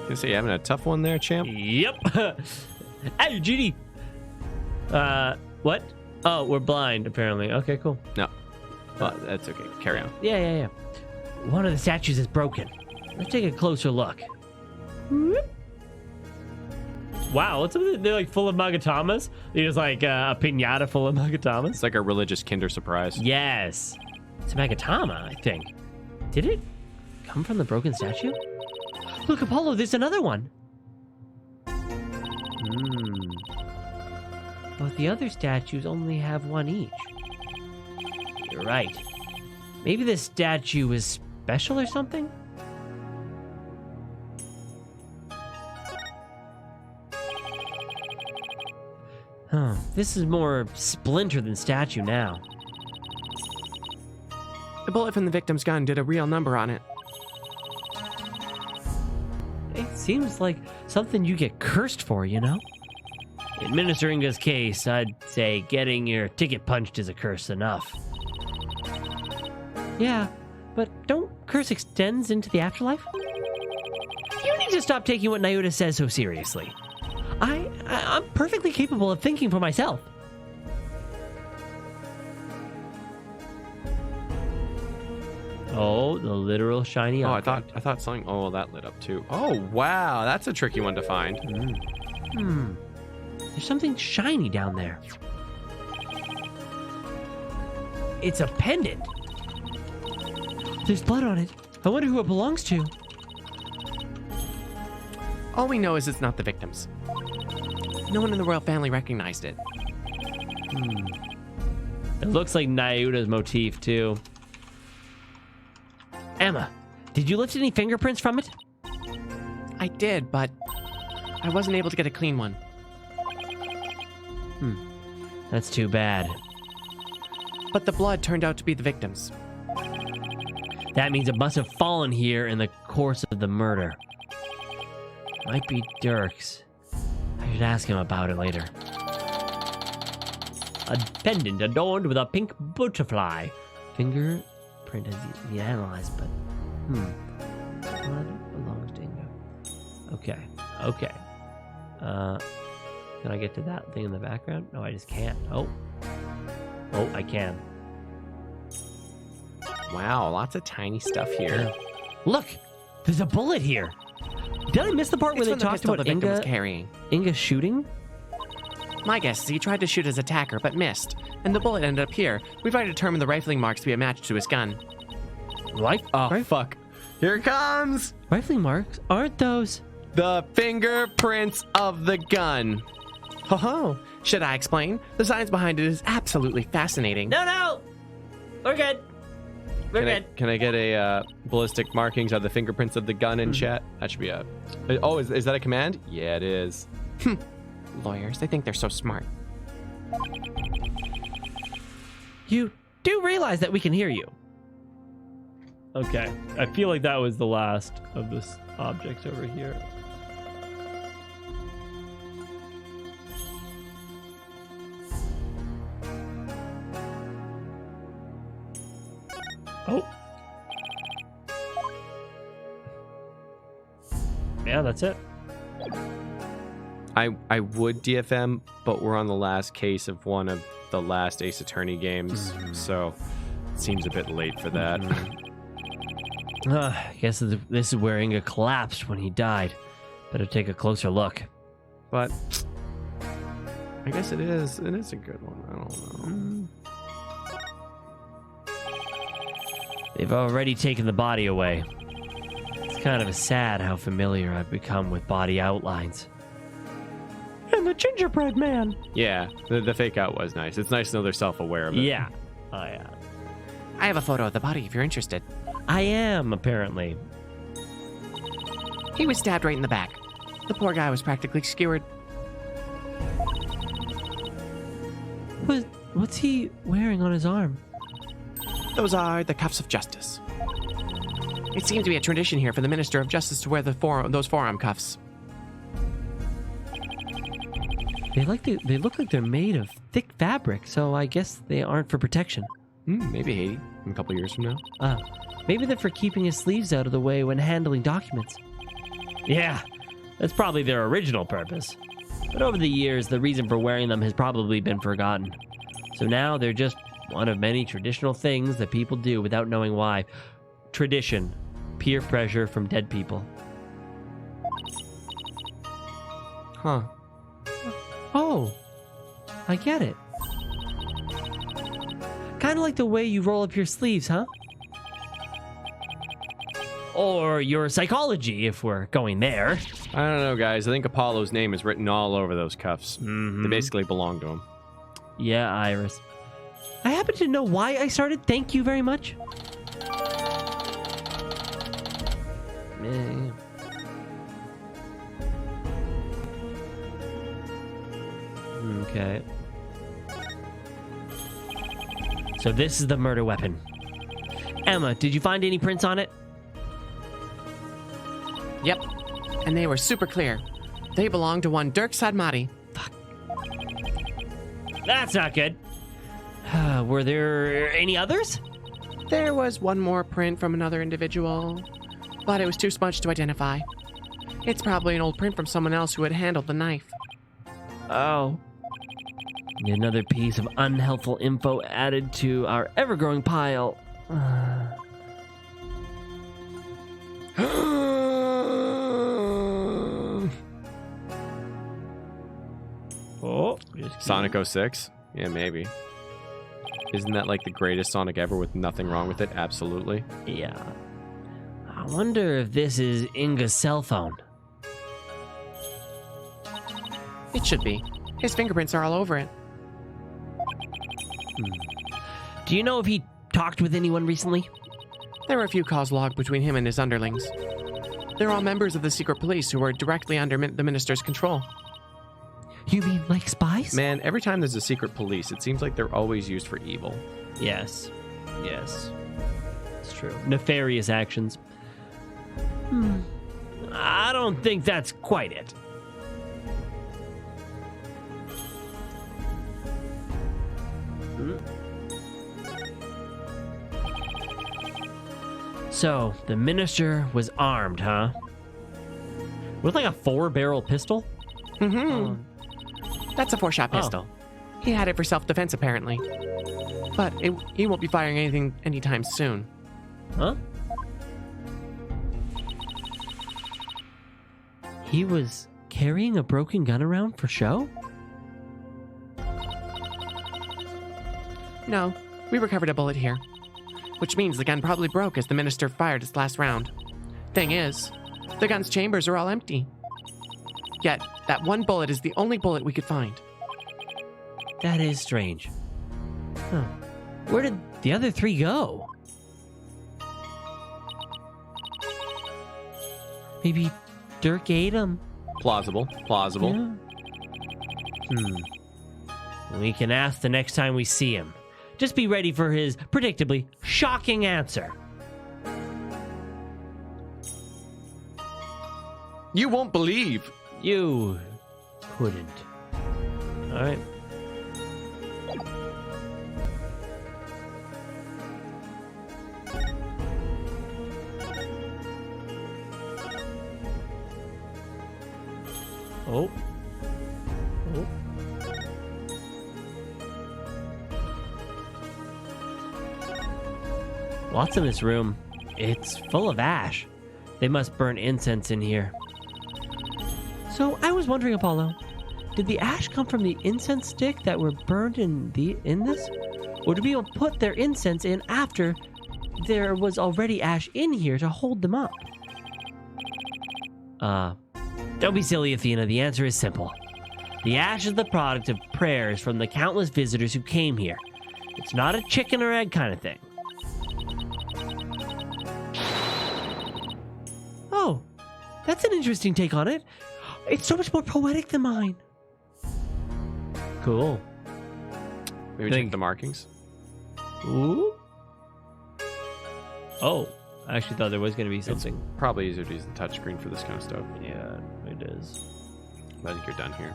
Gonna say you're having a tough one there, champ. Yep. Hey, GD. What? Oh, we're blind, apparently. Okay, cool. No. Well, that's okay. Carry on. Yeah. One of the statues is broken. Let's take a closer look. Wow, what's up with it? They're like full of Magatamas? There's like a pinata full of Magatamas? It's like a religious Kinder Surprise. Yes. It's a Magatama, I think. Did it come from the broken statue? Look, Apollo, there's another one. But the other statues only have one each. You're right. Maybe this statue is special or something? Huh. This is more splinter than statue now. The bullet from the victim's gun did a real number on it. It seems like something you get cursed for, you know? In Minister Inga's case, I'd say getting your ticket punched is a curse enough. Yeah, but don't curse extends into the afterlife? You need to stop taking what Nyuta says so seriously. I'm perfectly capable of thinking for myself. Oh, the literal shiny Oh, object. I thought something. Oh, that lit up too. Oh, wow, that's a tricky one to find. There's something shiny down there. It's a pendant. There's blood on it. I wonder who it belongs to. All we know is it's not the victim's. No one in the royal family recognized it. It looks like Nyuta's motif, too. Emma, did you lift any fingerprints from it? I did, but I wasn't able to get a clean one. That's too bad. But the blood turned out to be the victim's. That means it must have fallen here in the course of the murder. Might be Dirk's. I should ask him about it later. A pendant adorned with a pink butterfly. Fingerprint has been analyzed, but blood belongs to Ingo. Okay. Can I get to that thing in the background? No, I just can't. Oh, I can. Wow, lots of tiny stuff here. Look, there's a bullet here. Did I miss the part where they talked about the victim was Inga, carrying. Inga shooting? My guess is he tried to shoot his attacker, but missed, and the bullet ended up here. We've already determined the rifling marks to be a match to his gun. Oh, fuck. Here it comes. Rifling marks? Aren't those? The fingerprints of the gun. Ho-ho! Should I explain? The science behind it is absolutely fascinating. No! We're good. We're good. Can I get a ballistic markings of the fingerprints of the gun in chat? That should be a... Oh, is that a command? Yeah, it is. Lawyers, they think they're so smart. You do realize that we can hear you. Okay. I feel like that was the last of this object over here. Oh. Yeah, that's it. I would DFM, but we're on the last case of one of the last Ace Attorney games, so it seems a bit late for that. I guess this is where Inga collapsed when he died. Better take a closer look. But I guess it is. It is a good one. I don't know. They've already taken the body away. It's kind of sad how familiar I've become with body outlines. And the gingerbread man. Yeah, the fake out was nice. It's nice to know they're self-aware of it. Yeah. Oh, yeah. I have a photo of the body if you're interested. I am, apparently. He was stabbed right in the back. The poor guy was practically skewered. What's he wearing on his arm? Those are the cuffs of justice. It seems to be a tradition here for the Minister of Justice to wear those forearm cuffs. They look like they're made of thick fabric, so I guess they aren't for protection. Maybe Haiti in a couple years from now. Maybe they're for keeping his sleeves out of the way when handling documents. Yeah, that's probably their original purpose. But over the years, the reason for wearing them has probably been forgotten. So now they're just one of many traditional things that people do without knowing why. Tradition. Peer pressure from dead people. Huh. Oh, I get it. Kind of like the way you roll up your sleeves, huh? Or your psychology, if we're going there. I don't know, guys. I think Apollo's name is written all over those cuffs. Mm-hmm. They basically belong to him. Yeah, Iris. I happen to know why I started. Thank you very much. Okay. So this is the murder weapon. Emma, did you find any prints on it? Yep, and they were super clear. They belonged to one Dirk Sadmati. That's not good. Were there any others? There was one more print from another individual, but it was too smudged to identify. It's probably an old print from someone else who had handled the knife. Oh. Another piece of unhelpful info added to our ever-growing pile. Oh, Sonic 06? Yeah, maybe. Isn't that like the greatest Sonic ever with nothing wrong with it? Absolutely. Yeah. I wonder if this is Inga's cell phone. It should be. His fingerprints are all over it. Do you know if he talked with anyone recently? There were a few calls logged between him and his underlings. They're all members of the secret police who were directly under the minister's control. You mean like spies? Man, every time there's a secret police, it seems like they're always used for evil. Yes. Yes. It's true. Nefarious actions. I don't think that's quite it. So, the minister was armed, huh? With like a 4-barrel pistol? Mm-hmm. That's a 4-shot pistol. He had it for self-defense, apparently. But he won't be firing anything anytime soon. Huh? He was carrying a broken gun around for show? No, we recovered a bullet here. Which means the gun probably broke as the minister fired its last round. Thing is, the gun's chambers are all empty. Yet, that one bullet is the only bullet we could find. That is strange. Huh. Where did the other 3 go? Maybe Dirk ate them. Plausible. Plausible. Yeah. We can ask the next time we see him. Just be ready for his, predictably, shocking answer. You won't believe. You couldn't. All right. Oh. Oh. Lots in this room. It's full of ash. They must burn incense in here. So I was wondering, Apollo, did the ash come from the incense stick that were burned in this? Or did people put their incense in after there was already ash in here to hold them up? Don't be silly, Athena. The answer is simple. The ash is the product of prayers from the countless visitors who came here. It's not a chicken or egg kind of thing. Oh, that's an interesting take on it. It's so much more poetic than mine. Cool. Maybe check the markings. Ooh. Oh, I actually thought there was going to be something. It's probably easier to use the touchscreen for this kind of stuff. Yeah, it is. I think you're done here.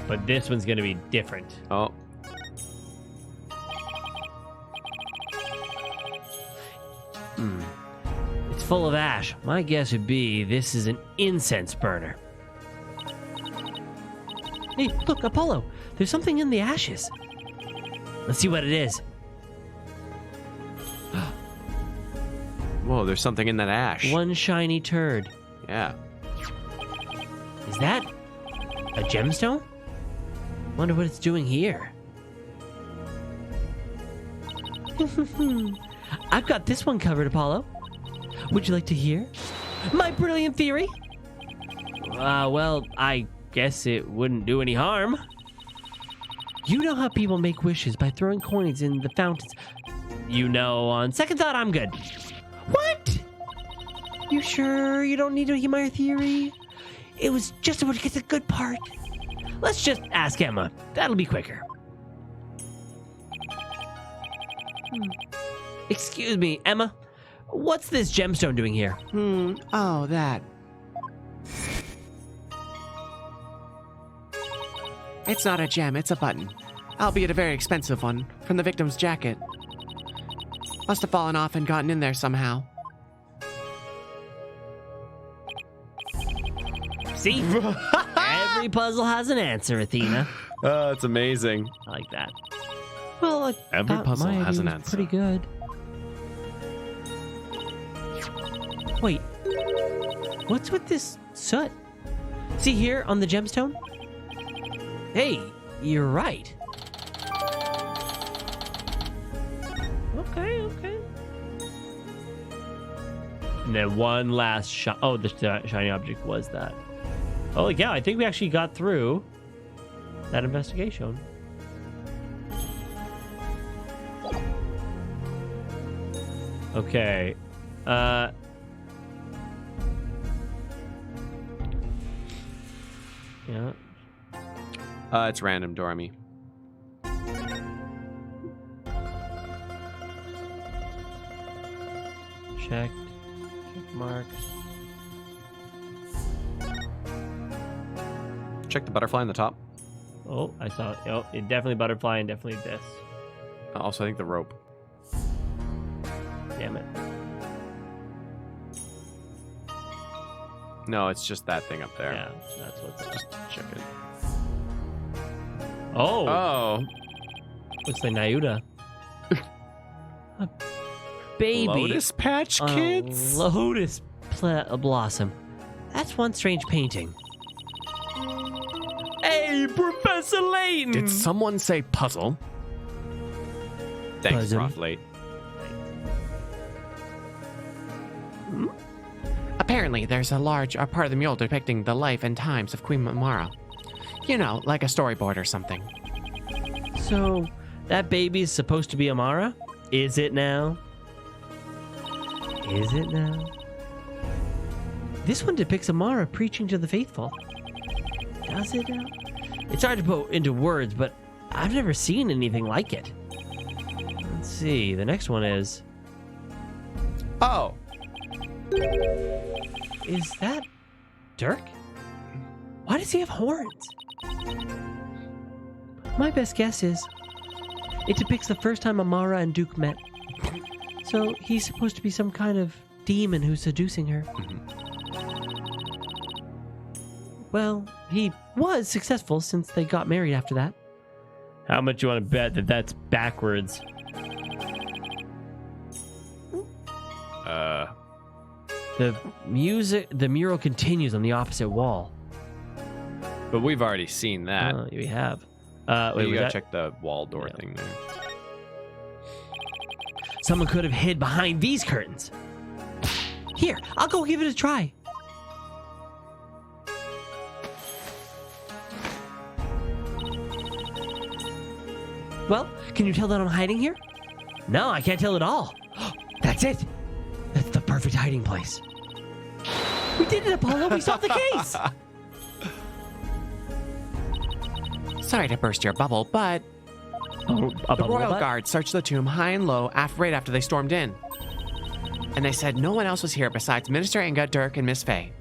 But this one's going to be different. Oh. It's full of ash. My guess would be this is an incense burner. Hey, look, Apollo. There's something in the ashes. Let's see what it is. Whoa, there's something in that ash. One shiny turd. Yeah. Is that a gemstone? Wonder what it's doing here. I've got this one covered, Apollo. Would you like to hear my brilliant theory? Well, I guess it wouldn't do any harm. You know how people make wishes by throwing coins in the fountains. You know, on second thought, I'm good. What? You sure you don't need to hear my theory? It was just about to get the good part. Let's just ask Emma. That'll be quicker. Excuse me, Emma. What's this gemstone doing here? Oh, that. It's not a gem, it's a button. Albeit a very expensive one, from the victim's jacket. Must have fallen off and gotten in there somehow. See? Every puzzle has an answer, Athena. Oh, it's amazing. I like that. Well, I Every thought puzzle my has idea an was answer. pretty good. Wait. What's with this soot? See here on the gemstone? Hey, you're right. Okay. And then one last shot. Oh, the shiny object was that. Oh, yeah, I think we actually got through that investigation. Okay. Yeah. It's random, Dormy. Check mark. Check the butterfly on the top. Oh, I saw it. Oh, it definitely butterfly and definitely this. Also, I think the rope. Damn it. No, it's just that thing up there. Yeah, that's what's up. Just check it. Oh, Oh, looks like Nayuda. A baby. Lotus Patch on a Kids? lotus blossom. That's one strange painting. Hey, Professor Layton! Did someone say puzzle? Thanks, Puzzle. Rothlate. Apparently, there's a part of the mural depicting the life and times of Queen Amara. You know, like a storyboard or something. So, that baby's supposed to be Amara? Is it now? Is it now? This one depicts Amara preaching to the faithful. Does it now? It's hard to put into words, but I've never seen anything like it. Let's see. The next one is... Oh, Is that Dirk? Why does he have horns? My best guess is it depicts the first time Amara and Duke met. So he's supposed to be some kind of demon who's seducing her. Well, he was successful since they got married after that. How much you want to bet that that's backwards? The mural continues on the opposite wall. but we've already seen that. Oh, we have. Wait, Wait, you was gotta that? check the wall door Yeah. thing there. Someone could have hid behind these curtains. Here, I'll go give it a try. Well, can you tell that I'm hiding here? No, I can't tell at all. That's it. That's the perfect hiding place. We did it, Apollo. We solved the case. Sorry to burst your bubble, but the royal guard searched the tomb high and low right after they stormed in. And they said no one else was here besides Minister Inga, Dirk, and Miss Faye.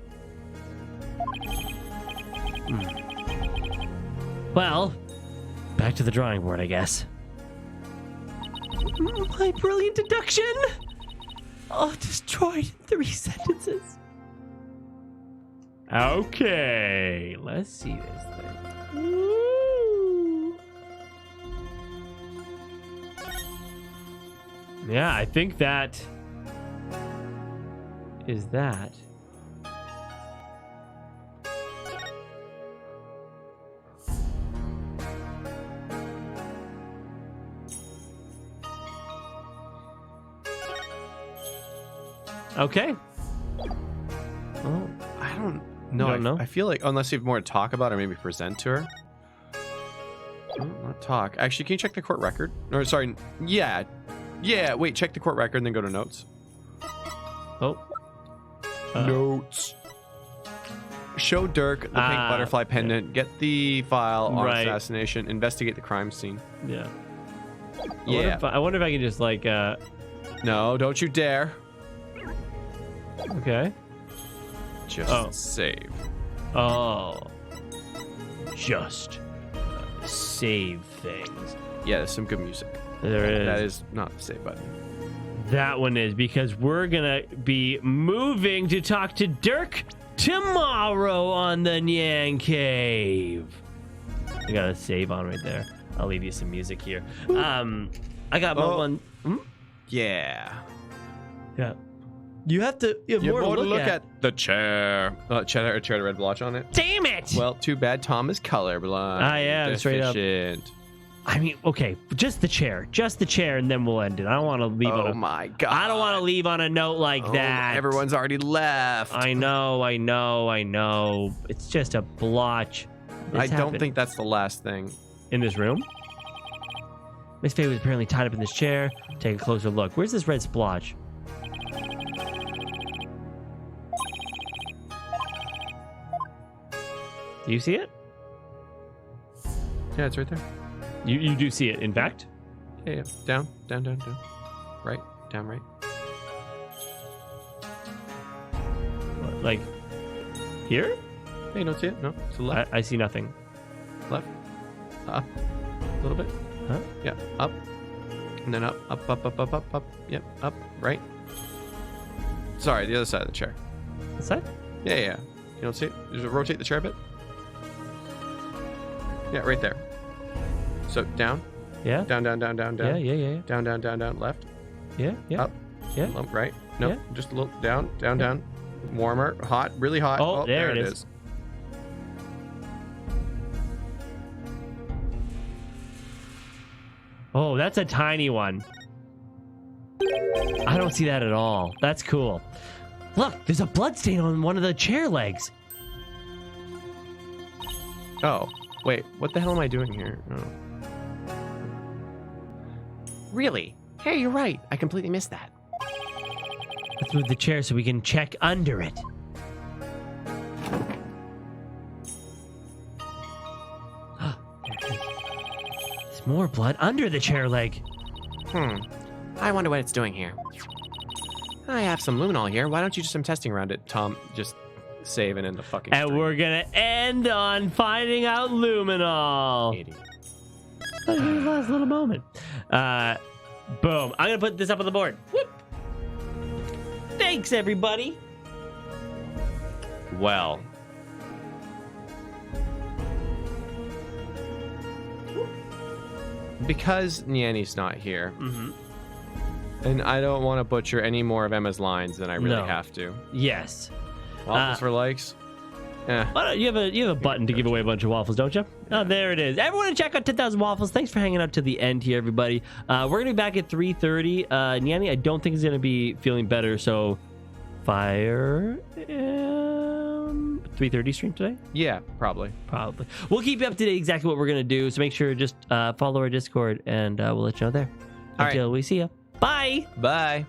Well, back to the drawing board, I guess. My brilliant deduction! Oh, destroyed in 3 sentences. Okay, let's see this thing. Ooh. Yeah, I think that is that. Okay. Oh, I don't know. You don't know? I feel like unless you have more to talk about or maybe present to her. Oh, not talk. Actually, can you check the court record? Or sorry, yeah. Yeah, wait, check the court record and then go to notes. Oh. Notes. Show Dirk the pink butterfly pendant. Get the file on assassination. Investigate the crime scene. Yeah. Yeah. I wonder if I can just like No, don't you dare. Okay. Just save. Oh. Just save things. Yeah, there's some good music. There is. That is not the save button. That one is because we're gonna be moving to talk to Dirk tomorrow on the NyanCave. I got a save on right there. I'll leave you some music here. I got one. Yeah. Yeah. You have to. You have more to look at. The chair. Chair to red blotch on it. Damn it! Well, too bad Tom is colorblind. I am straight up. I mean, okay, just the chair, and then we'll end it. I don't want to leave on a. My God! I don't want to leave on a note like that. Everyone's already left. I know. It's just a blotch. I don't think that's the last thing. In this room? Miss Faye was apparently tied up in this chair. Take a closer look. Where's this red splotch? Do you see it? Yeah, it's right there. You do see it, in fact? Yeah. Down. Right. Down, right. What, like, here? Hey, you don't see it? No, it's the left. I see nothing. Left. Up. A little bit. Huh? Yeah, up. And then up. Yep, up, right. Sorry, the other side of the chair. This side? Yeah. You don't see it? Just rotate the chair a bit. Yeah, right there. So down. Yeah. Down. Yeah. Down. Left. Yeah. Up. Yeah. Right. No, Yeah. just a little down. Warmer, hot, really hot. Oh, there it is. Oh, that's a tiny one. I don't see that at all. That's cool. Look, there's a blood stain on one of the chair legs. Oh, wait. What the hell am I doing here? Oh. Really? Hey, you're right. I completely missed that. Let's move the chair so we can check under it. There's more blood under the chair leg. I wonder what it's doing here. I have some luminol here. Why don't you do some testing around it? Tom, just save and end the fucking And stream. we're gonna end on finding out luminol. Idiot. That was the last little moment. Boom. I'm gonna put this up on the board. Whoop. Thanks, everybody. Well. Because Nyanny's not here, and I don't want to butcher any more of Emma's lines than I really have to. Yes. Waffles for likes? You have a button to give away a bunch of waffles, don't you? Oh, there it is. Everyone check out 10,000 Waffles. Thanks for hanging out to the end here, everybody. We're going to be back at 3:30. Nyanny, I don't think is going to be feeling better, so fire 3:30 stream today? Yeah, probably. Probably. We'll keep you up to date exactly what we're going to do. So make sure to just follow our Discord and we'll let you know there. All right. Until we see you. Bye. Bye.